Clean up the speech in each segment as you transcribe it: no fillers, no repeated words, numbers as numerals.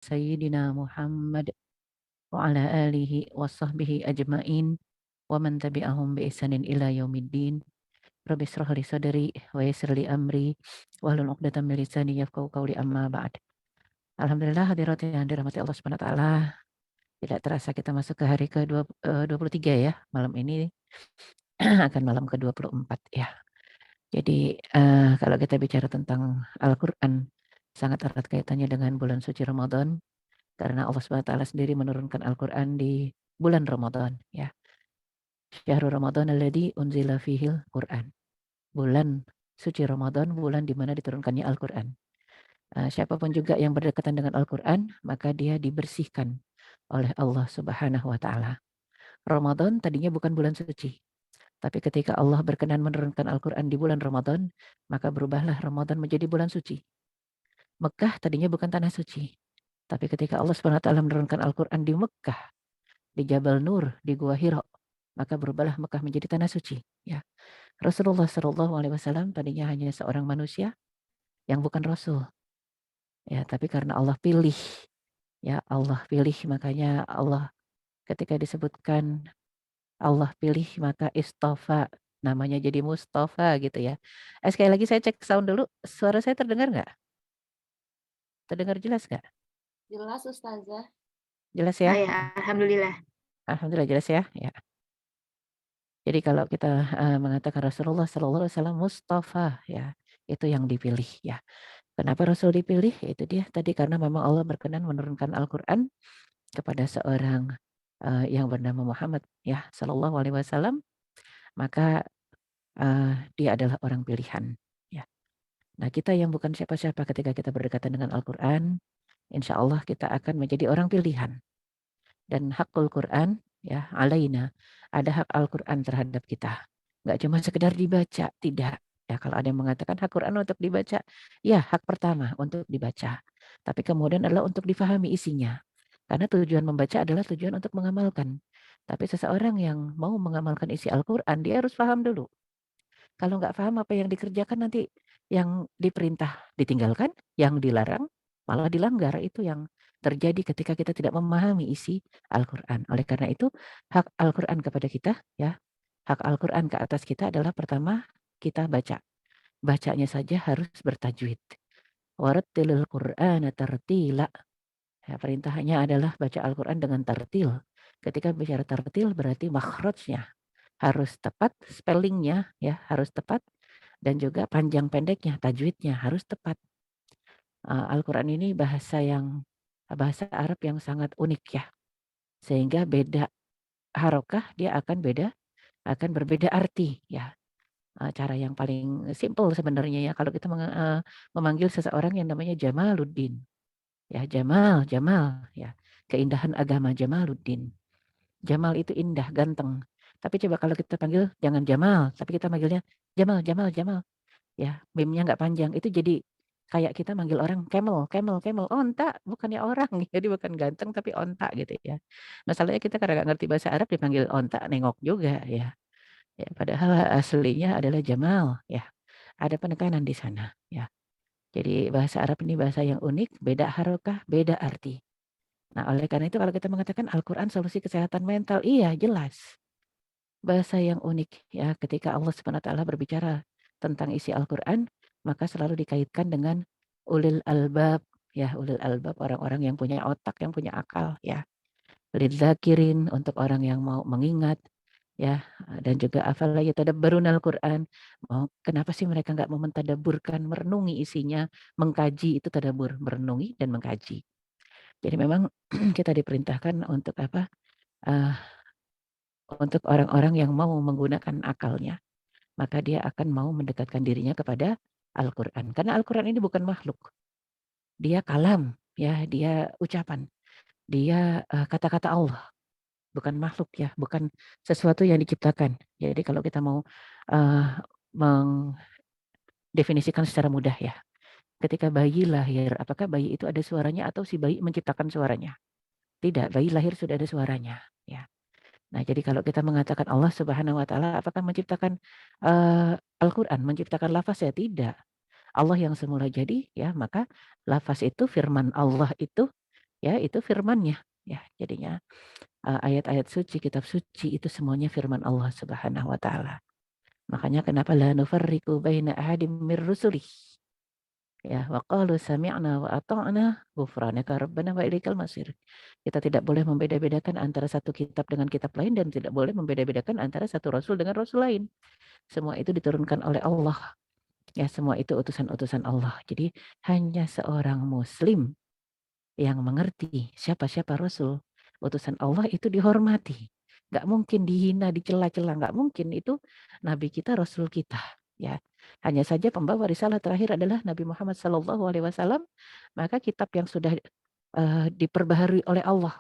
sayyidina Muhammad wa ala alihi wa sahbihi ajmain wa man tabi'ahum bi ihsanin ila yaumiddin. Rabbi israh li sadri wa yassir li amri wahlul 'uqdatam min lisani yafqahu qawli amma ba'd. Alhamdulillah hadirat yang dirahmati Allah Subhanahu wa taala. Tidak terasa kita masuk ke hari ke-23 ya. Malam ini akan malam ke-24 ya. Jadi kalau kita bicara tentang Al-Qur'an sangat erat kaitannya dengan bulan suci Ramadan karena Allah Subhanahu wa taala sendiri menurunkan Al-Qur'an di bulan Ramadan ya. Syahrul Ramadan alladzi unzila fihil Qur'an. Bulan suci Ramadan, bulan di mana diturunkannya Al-Qur'an. Siapapun juga yang berdekatan dengan Al-Qur'an, maka dia dibersihkan oleh Allah Subhanahu wa taala. Ramadan tadinya bukan bulan suci, tapi ketika Allah berkenan menurunkan Al-Qur'an di bulan Ramadan, maka berubahlah Ramadan menjadi bulan suci. Mekah tadinya bukan tanah suci, tapi ketika Allah Subhanahu wa taala menurunkan Al-Qur'an di Mekah, di Jabal Nur, di Gua Hira, maka berubahlah Mekah menjadi tanah suci, ya. Rasulullah Shallallahu alaihi wasallam tadinya hanya seorang manusia yang bukan rasul, ya, tapi karena Allah pilih, ya, Allah pilih makanya Allah ketika disebutkan Allah pilih maka istofa, namanya jadi Mustafa gitu ya. Sekali lagi saya cek sound dulu, suara saya terdengar nggak? Terdengar jelas nggak? Jelas Ustazah. Jelas ya? Alhamdulillah. Alhamdulillah jelas ya. Ya. Jadi kalau kita mengatakan Rasulullah Shallallahu Alaihi Wasallam Mustafa ya, itu yang dipilih ya. Kenapa Rasul dipilih? Itu dia tadi karena memang Allah berkenan menurunkan Al-Quran kepada seorang yang bernama Muhammad ya Shallallahu Alaihi Wasallam, maka dia adalah orang pilihan ya. Nah kita yang bukan siapa-siapa ketika kita berdekatan dengan Al-Quran, insya Allah kita akan menjadi orang pilihan. Dan hakul Quran ya alaina, ada hak Al-Quran terhadap kita. Nggak cuma sekedar dibaca, tidak. Ya kalau ada yang mengatakan hak Quran untuk dibaca, ya hak pertama untuk dibaca. Tapi kemudian adalah untuk difahami isinya. Karena tujuan membaca adalah tujuan untuk mengamalkan. Tapi seseorang yang mau mengamalkan isi Al-Quran, dia harus paham dulu. Kalau nggak paham apa yang dikerjakan nanti yang diperintah ditinggalkan, yang dilarang malah dilanggar. Itu yang terjadi ketika kita tidak memahami isi Al-Quran. Oleh karena itu hak Al-Quran kepada kita ya, hak Al-Quran ke atas kita adalah pertama kita baca. Bacanya saja harus bertajwid. Warattilil Qur'ana tartila. Ya, perintahnya adalah baca Al-Quran dengan tartil. Ketika bicara tartil berarti makhrajnya harus tepat, spellingnya ya harus tepat, dan juga panjang pendeknya, tajwidnya harus tepat. Al-Quran ini bahasa Arab yang sangat unik ya, sehingga beda harokah dia akan berbeda arti ya. Cara yang paling simpel sebenarnya ya kalau kita memanggil seseorang yang namanya Jamaluddin, ya Jamal, Jamal ya, keindahan agama Jamaluddin. Jamal itu indah, ganteng. Tapi coba kalau kita panggil jangan Jamal, tapi kita manggilnya Jamal, Jamal, Jamal. Ya, meme-nya nggak panjang. Itu jadi kayak kita manggil orang camel, camel, camel. Onta, bukannya orang. Jadi bukan ganteng tapi onta gitu ya. Masalahnya kita karena nggak ngerti bahasa Arab dipanggil onta, nengok juga ya. Ya, padahal aslinya adalah Jamal ya. Ada penekanan di sana ya. Jadi bahasa Arab ini bahasa yang unik, beda harokah, beda arti. Nah, oleh karena itu kalau kita mengatakan Al-Quran solusi kesehatan mental, iya jelas. Bahasa yang unik ya ketika Allah Subhanahu wa taala berbicara tentang isi Al-Qur'an, maka selalu dikaitkan dengan ulil albab ya, ulil albab orang-orang yang punya otak, yang punya akal ya. Lidzakirin untuk orang yang mau mengingat ya, dan juga afala yatadabbarunal Qur'an. Oh, kenapa sih mereka nggak mau mentadabburkan, merenungi isinya, mengkaji itu tadabbur, merenungi dan mengkaji. Jadi memang kita diperintahkan untuk apa? Uh, untuk orang-orang yang mau menggunakan akalnya, maka dia akan mau mendekatkan dirinya kepada Al-Quran. Karena Al-Quran ini bukan makhluk. Dia kalam, ya, dia ucapan. Dia kata-kata Allah, bukan makhluk ya, bukan sesuatu yang diciptakan. Jadi kalau kita mau mendefinisikan secara mudah ya, ketika bayi lahir, apakah bayi itu ada suaranya atau si bayi menciptakan suaranya? Tidak, bayi lahir sudah ada suaranya. Ya. Nah, jadi kalau kita mengatakan Allah Subhanahu wa taala apakah menciptakan Al-Qur'an, menciptakan lafaz ya? Tidak. Allah yang semula jadi ya, maka lafaz itu firman Allah itu ya itu firman-Nya, ya. Jadinya, ayat-ayat suci, kitab suci itu semuanya firman Allah Subhanahu wa taala. Makanya kenapa la nufarriqu baina ahadim mir rusulih. Ya, wa qalu sami'na wa ata'na ghufranaka rabbana wa ilaikal masir. Kita tidak boleh membeda-bedakan antara satu kitab dengan kitab lain dan tidak boleh membeda-bedakan antara satu rasul dengan rasul lain. Semua itu diturunkan oleh Allah. Ya, semua itu utusan-utusan Allah. Jadi hanya seorang muslim yang mengerti siapa-siapa rasul, utusan Allah itu dihormati. Nggak mungkin dihina, dicela-cela, nggak mungkin. Itu nabi kita, rasul kita. Ya, hanya saja pembawa risalah terakhir adalah Nabi Muhammad SAW. Maka kitab yang sudah diperbaharui oleh Allah,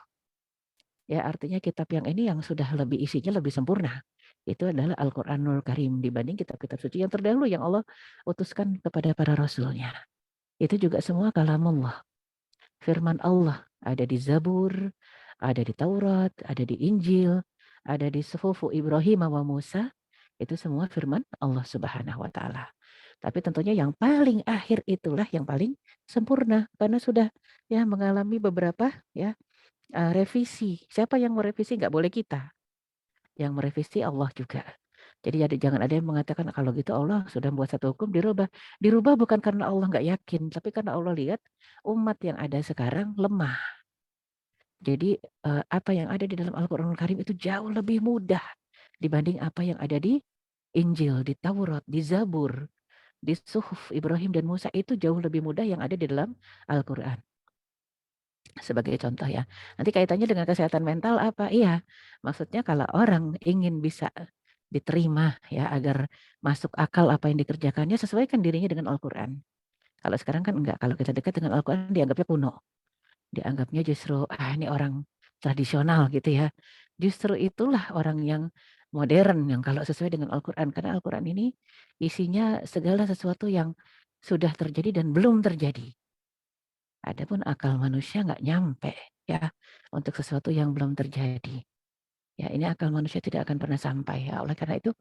ya artinya kitab yang ini yang sudah lebih isinya lebih sempurna. Itu adalah Al-Quranul Karim dibanding kitab-kitab suci yang terdahulu yang Allah utuskan kepada para rasulnya. Itu juga semua kalamullah. Firman Allah ada di Zabur, ada di Taurat, ada di Injil, ada di Suhufu Ibrahim wa Musa. Itu semua firman Allah Subhanahu wa taala. Tapi tentunya yang paling akhir itulah yang paling sempurna karena sudah ya mengalami beberapa ya revisi. Siapa yang merevisi? Nggak boleh kita. Yang merevisi Allah juga. Jadi jangan ada yang mengatakan kalau gitu Allah sudah membuat satu hukum dirubah. Dirubah bukan karena Allah nggak yakin, tapi karena Allah lihat umat yang ada sekarang lemah. Jadi apa yang ada di dalam Al-Qur'anul Karim itu jauh lebih mudah dibanding apa yang ada di Injil, di Taurat, di Zabur, di Suhuf Ibrahim dan Musa itu jauh lebih mudah yang ada di dalam Al-Qur'an. Sebagai contoh ya. Nanti kaitannya dengan kesehatan mental apa? Iya, maksudnya kalau orang ingin bisa diterima ya agar masuk akal apa yang dikerjakannya, sesuaikan dirinya dengan Al-Qur'an. Kalau sekarang kan enggak, kalau kita dekat dengan Al-Qur'an dianggapnya kuno. Dianggapnya justru, ini orang tradisional gitu ya. Justru itulah orang yang modern yang kalau sesuai dengan Al-Qur'an. Karena Al-Qur'an ini isinya segala sesuatu yang sudah terjadi dan belum terjadi. Adapun akal manusia nggak nyampe ya untuk sesuatu yang belum terjadi. Ya, ini akal manusia tidak akan pernah sampai ya. Oleh karena itu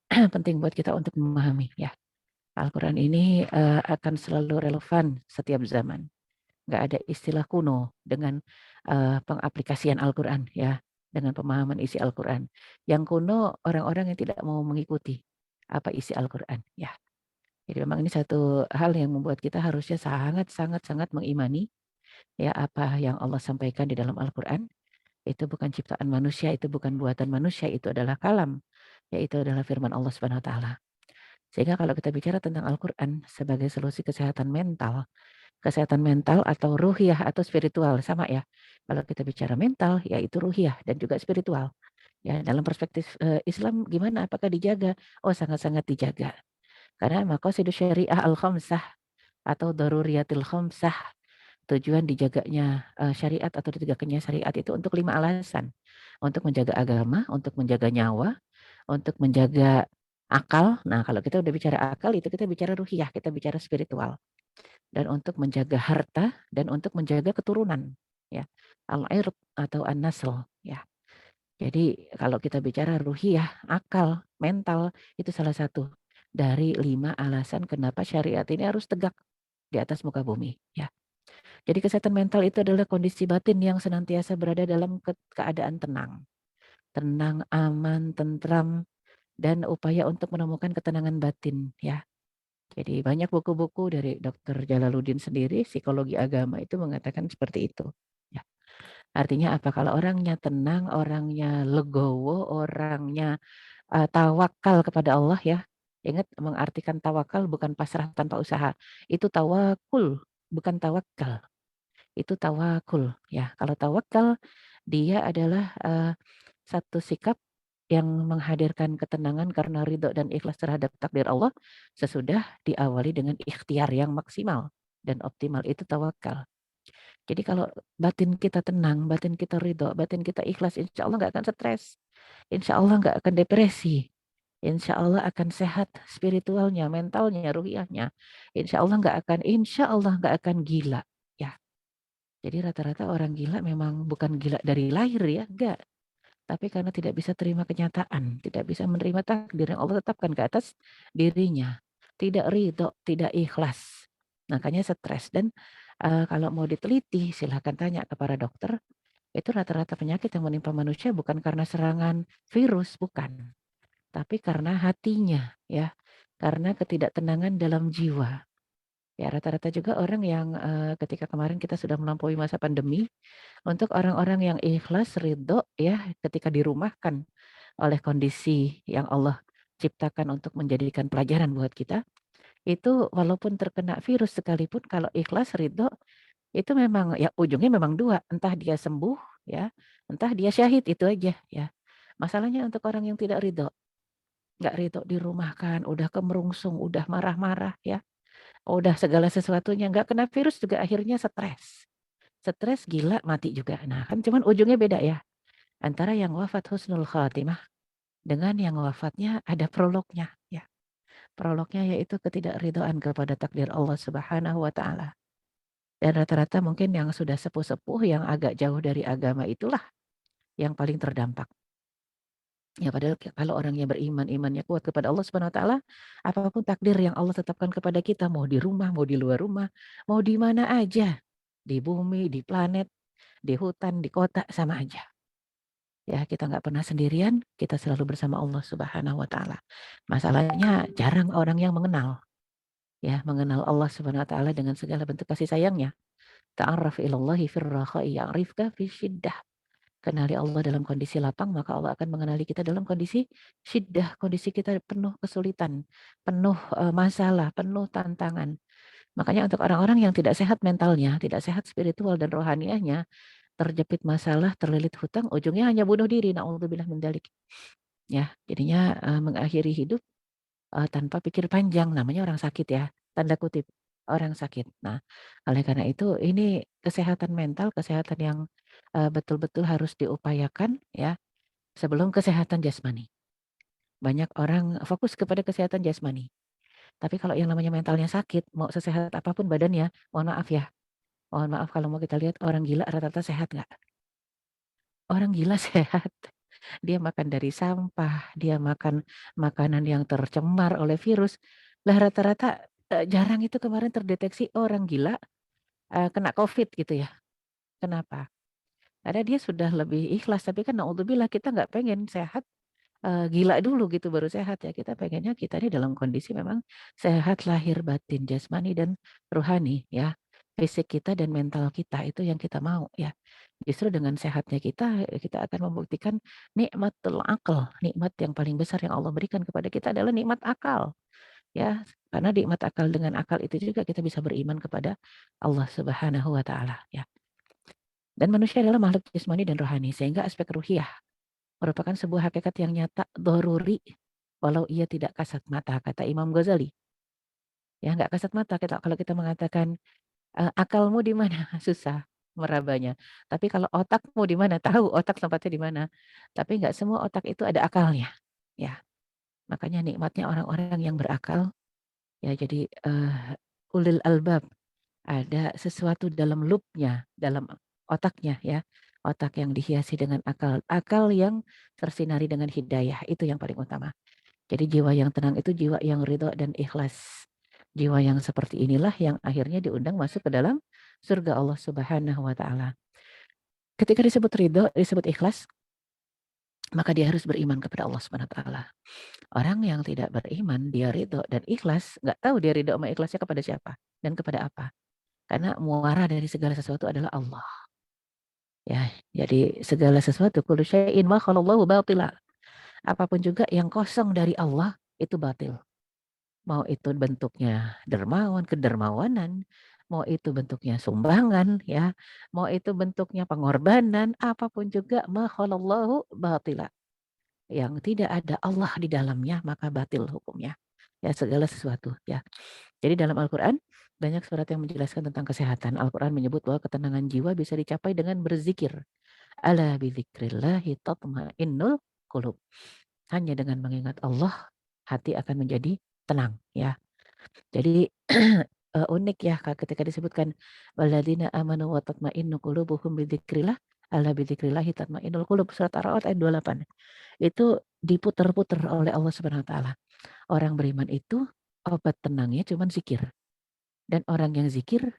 penting buat kita untuk memahami ya. Al-Qur'an ini akan selalu relevan setiap zaman. Nggak ada istilah kuno dengan pengaplikasian Al-Qur'an ya, dengan pemahaman isi Al-Qur'an. Yang kuno orang-orang yang tidak mau mengikuti apa isi Al-Qur'an ya. Jadi memang ini satu hal yang membuat kita harusnya sangat sangat sangat mengimani ya apa yang Allah sampaikan di dalam Al-Qur'an. Itu bukan ciptaan manusia, itu bukan buatan manusia, itu adalah kalam, yaitu adalah firman Allah Subhanahu wa taala. Sehingga kalau kita bicara tentang Al-Qur'an sebagai solusi kesehatan mental atau ruhiyah atau spiritual sama ya. Kalau kita bicara mental yaitu ruhiyah dan juga spiritual. Ya, dalam perspektif Islam gimana apakah dijaga? Oh, sangat-sangat dijaga. Karena maqasidus syariah al-khamsah atau daruriyatil khamsah. Tujuan dijaganya syariat atau ditegakkannya syariat itu untuk 5 alasan. Untuk menjaga agama, untuk menjaga nyawa, untuk menjaga akal. Nah, kalau kita udah bicara akal itu kita bicara ruhiyah, kita bicara spiritual. Dan untuk menjaga harta dan untuk menjaga keturunan, ya. Al-ird atau an-nasl, ya. Jadi kalau kita bicara ruhiyah, akal, mental itu salah satu dari 5 alasan kenapa syariat ini harus tegak di atas muka bumi, ya. Jadi kesehatan mental itu adalah kondisi batin yang senantiasa berada dalam keadaan tenang. Tenang, aman, tentram, dan upaya untuk menemukan ketenangan batin ya. Jadi banyak buku-buku dari Dr. Jalaluddin sendiri, psikologi agama itu mengatakan seperti itu. Ya. Artinya apa? Kalau orangnya tenang, orangnya legowo, orangnya tawakal kepada Allah ya. Ingat mengartikan tawakal bukan pasrah tanpa usaha. Itu tawakul, bukan tawakal. Itu tawakul ya. Kalau tawakal dia adalah satu sikap yang menghadirkan ketenangan karena ridho dan ikhlas terhadap takdir Allah sesudah diawali dengan ikhtiar yang maksimal dan optimal itu tawakal. Jadi kalau batin kita tenang, batin kita ridho, batin kita ikhlas, insya Allah nggak akan stres, insya Allah nggak akan depresi, insya Allah akan sehat spiritualnya, mentalnya, ruhiyahnya, insya Allah nggak akan gila. Ya, jadi rata-rata orang gila memang bukan gila dari lahir ya, enggak. Tapi karena tidak bisa terima kenyataan, tidak bisa menerima takdir yang Allah tetapkan ke atas dirinya. Tidak ridho, tidak ikhlas. Makanya stres. Dan Kalau mau diteliti silahkan tanya ke para dokter, itu rata-rata penyakit yang menimpa manusia bukan karena serangan virus, bukan. Tapi karena hatinya ya, karena ketidaktenangan dalam jiwa. Ya rata-rata juga orang yang, ketika kemarin kita sudah melampaui masa pandemi, untuk orang-orang yang ikhlas, ridho ya ketika dirumahkan oleh kondisi yang Allah ciptakan untuk menjadikan pelajaran buat kita, itu walaupun terkena virus sekalipun kalau ikhlas, ridho, itu memang ya ujungnya memang 2, entah dia sembuh ya, entah dia syahid, itu aja ya. Masalahnya untuk orang yang tidak ridho, nggak ridho dirumahkan, udah kemerungsung, udah marah-marah ya, udah segala sesuatunya, nggak kena virus juga akhirnya stres. Stres, gila, mati juga. Nah kan cuman ujungnya beda ya, antara yang wafat husnul khatimah dengan yang wafatnya ada prolognya ya. Prolognya yaitu ketidakridhaan kepada takdir Allah Subhanahu wa taala. Dan rata-rata mungkin yang sudah sepuh-sepuh yang agak jauh dari agama itulah yang paling terdampak. Ya padahal kalau orangnya beriman, imannya kuat kepada Allah Subhanahu wa taala, apapun takdir yang Allah tetapkan kepada kita, mau di rumah, mau di luar rumah, mau di mana aja, di bumi, di planet, di hutan, di kota, sama aja. Ya kita nggak pernah sendirian, kita selalu bersama Allah Subhanahu wa taala. Masalahnya jarang orang yang mengenal, ya mengenal Allah Subhanahu wa taala dengan segala bentuk kasih sayangnya. Ta'arraf ilallahi fir rakha'i ya'rifka fisyiddah. Kenali Allah dalam kondisi lapang, maka Allah akan mengenali kita dalam kondisi syiddah, kondisi kita penuh kesulitan, penuh masalah, penuh tantangan. Makanya untuk orang-orang yang tidak sehat mentalnya, tidak sehat spiritual dan rohaniahnya, terjepit masalah, terlilit hutang, ujungnya hanya bunuh diri. Naudzubillah min dzalik. Ya, jadinya mengakhiri hidup tanpa pikir panjang, namanya orang sakit ya, tanda kutip, orang sakit. Nah, oleh karena itu ini kesehatan mental, kesehatan yang betul-betul harus diupayakan ya, sebelum kesehatan jasmani. Banyak orang fokus kepada kesehatan jasmani, tapi kalau yang namanya mentalnya sakit, mau sesehat apapun badannya, mohon maaf kalau mau kita lihat orang gila rata-rata sehat nggak? Orang gila sehat. Dia makan dari sampah, dia makan makanan yang tercemar oleh virus. Lah rata-rata, jarang itu kemarin terdeteksi orang gila, kena Covid gitu ya. Kenapa? Karena dia sudah lebih ikhlas, tapi kan naudzubillah kita nggak pengen sehat, gila dulu gitu baru sehat ya. Kita pengennya kita ini dalam kondisi memang sehat lahir batin, jasmani dan rohani ya. Fisik kita dan mental kita itu yang kita mau ya. Justru dengan sehatnya kita, kita akan membuktikan nikmatul akal, nikmat yang paling besar yang Allah berikan kepada kita adalah nikmat akal, ya. Karena nikmat akal dengan akal itu juga kita bisa beriman kepada Allah Subhanahu wa taala, ya. Dan manusia adalah makhluk jasmani dan rohani, sehingga aspek ruhiyah merupakan sebuah hakikat yang nyata, doruri, walau ia tidak kasat mata, kata Imam Ghazali. Ya, nggak kasat mata kita kalau kita mengatakan akalmu di mana? Susah merabanya. Tapi kalau otakmu di mana? Tahu otak tempatnya di mana. Tapi nggak semua otak itu ada akalnya. Ya, makanya nikmatnya orang-orang yang berakal, ya jadi ulil albab, ada sesuatu dalam loopnya, dalam otaknya ya. Otak yang dihiasi dengan akal, akal yang tersinari dengan hidayah, itu yang paling utama. Jadi jiwa yang tenang itu jiwa yang ridho dan ikhlas. Jiwa yang seperti inilah yang akhirnya diundang masuk ke dalam surga Allah Subhanahu wa taala. Ketika disebut ridho, disebut ikhlas, maka dia harus beriman kepada Allah Subhanahu wa taala. Orang yang tidak beriman, dia ridho dan ikhlas, nggak tahu dia ridho sama ikhlasnya kepada siapa dan kepada apa. Karena muara dari segala sesuatu adalah Allah. Ya, jadi segala sesuatu kullu syai'in ma khalallahu batila. Apapun juga yang kosong dari Allah itu batil. Mau itu bentuknya dermawan, kedermawanan, mau itu bentuknya sumbangan ya, mau itu bentuknya pengorbanan, apapun juga ma khalallahu batila. Yang tidak ada Allah di dalamnya maka batil hukumnya. Ya segala sesuatu ya. Jadi dalam Al-Qur'an banyak surat yang menjelaskan tentang kesehatan. Al-Qur'an menyebut bahwa ketenangan jiwa bisa dicapai dengan berzikir. Ala bidzikrillahi tatmainnul qulub. Hanya dengan mengingat Allah hati akan menjadi tenang ya. Jadi unik ya Kak ketika disebutkan walladzina amanu wa tatmainnu qulubuhum bidzikrillah ala bidzikrillahi tatmainnul qulub surat Ar-Ra'd ayat 28. Itu diputer-puter oleh Allah Subhanahu wa taala. Orang beriman itu obat tenangnya cuman zikir. Dan orang yang zikir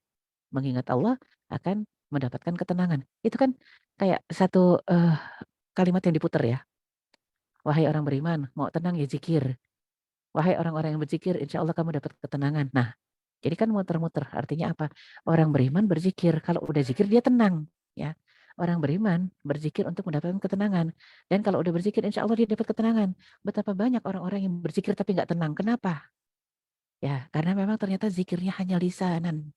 mengingat Allah akan mendapatkan ketenangan. Itu kan kayak satu, kalimat yang diputar ya, "Wahai orang beriman, mau tenang ya zikir. Wahai orang-orang yang berzikir, insya Allah kamu dapat ketenangan." Nah, jadi kan muter-muter, artinya apa? Orang beriman berzikir, kalau udah zikir dia tenang, ya. Orang beriman berzikir untuk mendapatkan ketenangan, dan kalau udah berzikir insya Allah dia dapat ketenangan. Betapa banyak orang-orang yang berzikir tapi nggak tenang, kenapa? Ya, karena memang ternyata zikirnya hanya lisanan.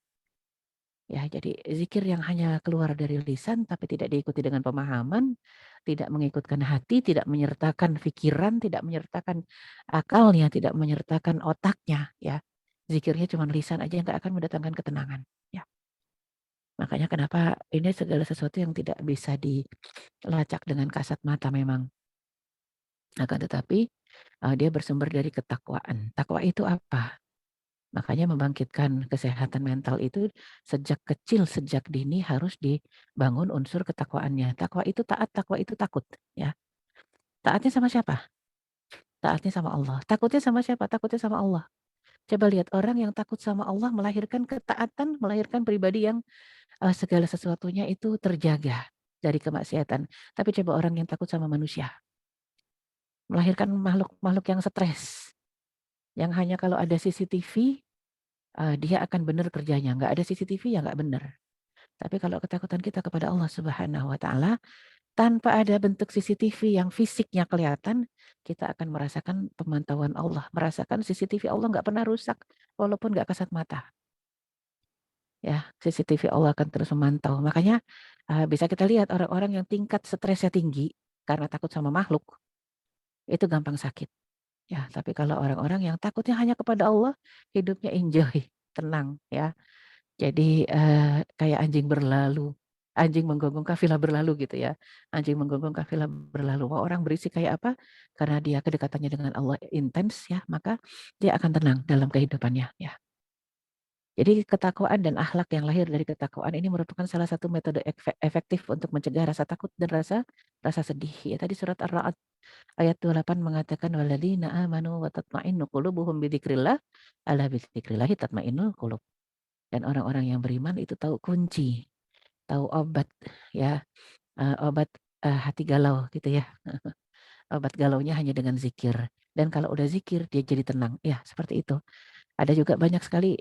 Ya, jadi zikir yang hanya keluar dari lisan tapi tidak diikuti dengan pemahaman, tidak mengikutkan hati, tidak menyertakan pikiran, tidak menyertakan akalnya, tidak menyertakan otaknya, ya. Zikirnya cuma lisan aja nggak akan mendatangkan ketenangan, ya. Makanya kenapa ini segala sesuatu yang tidak bisa dilacak dengan kasat mata memang. Akan tetapi, dia bersumber dari ketakwaan. Takwa itu apa? Makanya membangkitkan kesehatan mental itu sejak kecil, sejak dini harus dibangun unsur ketakwaannya. Takwa itu taat, takwa itu takut, ya. Taatnya sama siapa? Taatnya sama Allah. Takutnya sama siapa? Takutnya sama Allah. Coba lihat orang yang takut sama Allah melahirkan ketaatan, melahirkan pribadi yang segala sesuatunya itu terjaga dari kemaksiatan. Tapi coba orang yang takut sama manusia, melahirkan makhluk-makhluk yang stres, yang hanya kalau ada CCTV dia akan benar kerjanya, nggak ada CCTV ya nggak benar. Tapi kalau ketakutan kita kepada Allah Subhanahu wa taala, tanpa ada bentuk CCTV yang fisiknya kelihatan, kita akan merasakan pemantauan Allah, merasakan CCTV Allah nggak pernah rusak walaupun nggak kasat mata. Ya, CCTV Allah akan terus memantau. Makanya bisa kita lihat orang-orang yang tingkat stresnya tinggi karena takut sama makhluk, itu gampang sakit. Ya, tapi kalau orang-orang yang takutnya hanya kepada Allah, hidupnya enjoy, tenang ya. Jadi, kayak anjing berlalu, anjing menggonggong kafilah berlalu gitu ya. Anjing menggonggong kafilah berlalu. Mau orang berisik kayak apa, karena dia kedekatannya dengan Allah intens ya, maka dia akan tenang dalam kehidupannya ya. Jadi ketakwaan dan akhlak yang lahir dari ketakwaan ini merupakan salah satu metode efektif untuk mencegah rasa takut dan rasa rasa sedih. Ya tadi surat Ar-Ra'd ayat 28 mengatakan walladzina amanu wa tatma'innu qulubuhum bidzikrillah, ala bidzikrillahi tatma'innul qulub. Dan orang-orang yang beriman itu tahu kunci, tahu obat ya, obat, hati galau gitu ya. Obat galaunya hanya dengan zikir. Dan kalau udah zikir dia jadi tenang. Ya seperti itu. Ada juga banyak sekali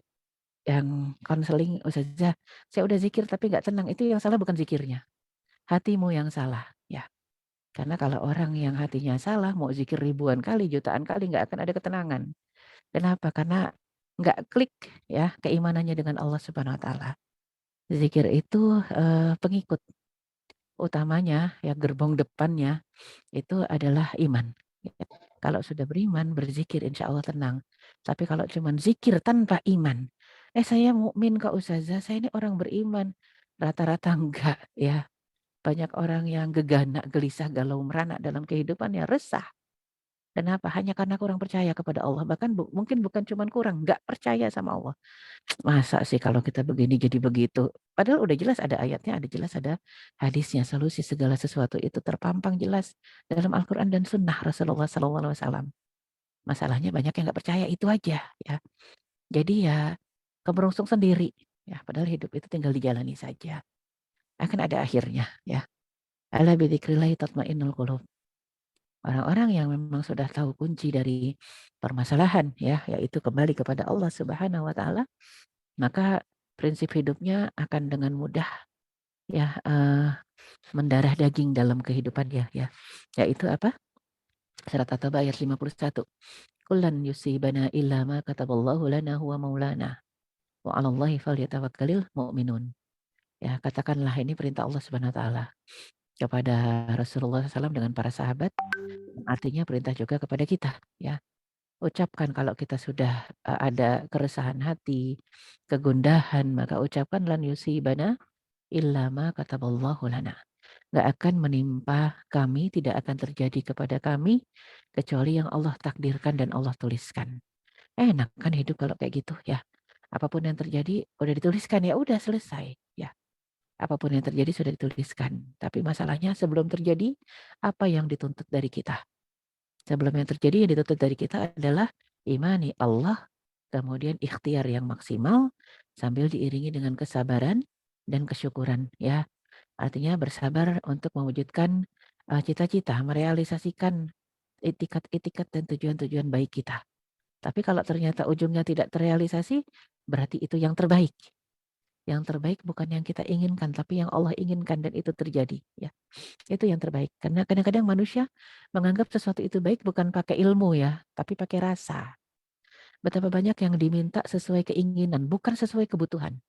yang konseling, "Ustazah, saya udah zikir tapi nggak tenang." Itu yang salah bukan zikirnya, hatimu yang salah, ya. Karena kalau orang yang hatinya salah mau zikir ribuan kali, jutaan kali nggak akan ada ketenangan. Kenapa? Karena nggak klik ya keimanannya dengan Allah Subhanahu wa taala. Zikir itu, pengikut utamanya, ya gerbong depannya itu adalah iman. Ya. Kalau sudah beriman, berzikir insya Allah tenang. Tapi kalau cuman zikir tanpa iman, saya mukmin kok Ustazah, saya ini orang beriman. Rata-rata enggak ya. Banyak orang yang gegana, gelisah, galau, merana dalam kehidupannya, resah. Kenapa? Hanya karena kurang percaya kepada Allah. Bahkan mungkin bukan cuman kurang, enggak percaya sama Allah. Masa sih kalau kita begini jadi begitu? Padahal udah jelas ada ayatnya, ada jelas ada hadisnya. Solusi segala sesuatu itu terpampang jelas dalam Al-Quran dan Sunnah Rasulullah SAW. Masalahnya banyak yang nggak percaya itu aja ya. Jadi ya kemerungsung sendiri. Ya, padahal hidup itu tinggal dijalani saja. Akan ada akhirnya ya. Ala bidzikrillahi tatmainnul qulub. Orang-orang yang memang sudah tahu kunci dari permasalahan ya, yaitu kembali kepada Allah Subhanahu wa taala, maka prinsip hidupnya akan dengan mudah ya, mendarah daging dalam kehidupannya ya. Yaitu apa? Surat At-Taubah ayat 51. Kullan yusibana illa ma kataballahu lana huwa maulana wa 'alallahi falyatawakkalul mu'minun. Ya, katakanlah ini perintah Allah Subhanahu wa taala kepada Rasulullah SAW dengan para sahabat, artinya perintah juga kepada kita ya. Ucapkan kalau kita sudah ada keresahan hati, kegundahan, maka ucapkan lan yusibana illa ma kataballahu lana. Nggak akan menimpa kami, tidak akan terjadi kepada kami, kecuali yang Allah takdirkan dan Allah tuliskan. Enak kan hidup kalau kayak gitu ya. Apapun yang terjadi udah dituliskan ya udah selesai ya. Apapun yang terjadi sudah dituliskan. Tapi masalahnya sebelum terjadi apa yang dituntut dari kita? Sebelum yang terjadi yang dituntut dari kita adalah imani Allah, kemudian ikhtiar yang maksimal, sambil diiringi dengan kesabaran dan kesyukuran ya. Artinya bersabar untuk mewujudkan cita-cita, merealisasikan itikat-itikat dan tujuan-tujuan baik kita. Tapi kalau ternyata ujungnya tidak terrealisasi, berarti itu yang terbaik. Yang terbaik bukan yang kita inginkan, tapi yang Allah inginkan dan itu terjadi. Ya, itu yang terbaik. Karena kadang-kadang manusia menganggap sesuatu itu baik bukan pakai ilmu ya, tapi pakai rasa. Betapa banyak yang diminta sesuai keinginan, bukan sesuai kebutuhan.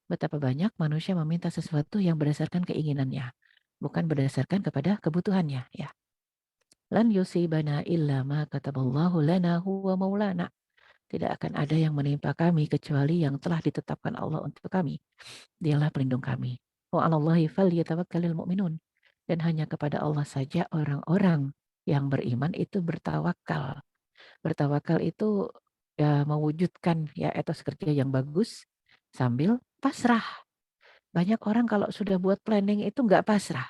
Betapa banyak manusia meminta sesuatu yang berdasarkan keinginannya, bukan berdasarkan kepada kebutuhannya. Ya, lan yusibana illa ma kataballahu lana huwa maulana. Tidak akan ada yang menimpa kami kecuali yang telah ditetapkan Allah untuk kami. Dialah pelindung kami. Wa 'alallahi falyatawakkalul mu'minun. Dan hanya kepada Allah saja orang-orang yang beriman itu bertawakal. Bertawakal itu ya mewujudkan ya etos kerja yang bagus sambil pasrah. Banyak orang kalau sudah buat planning itu nggak pasrah.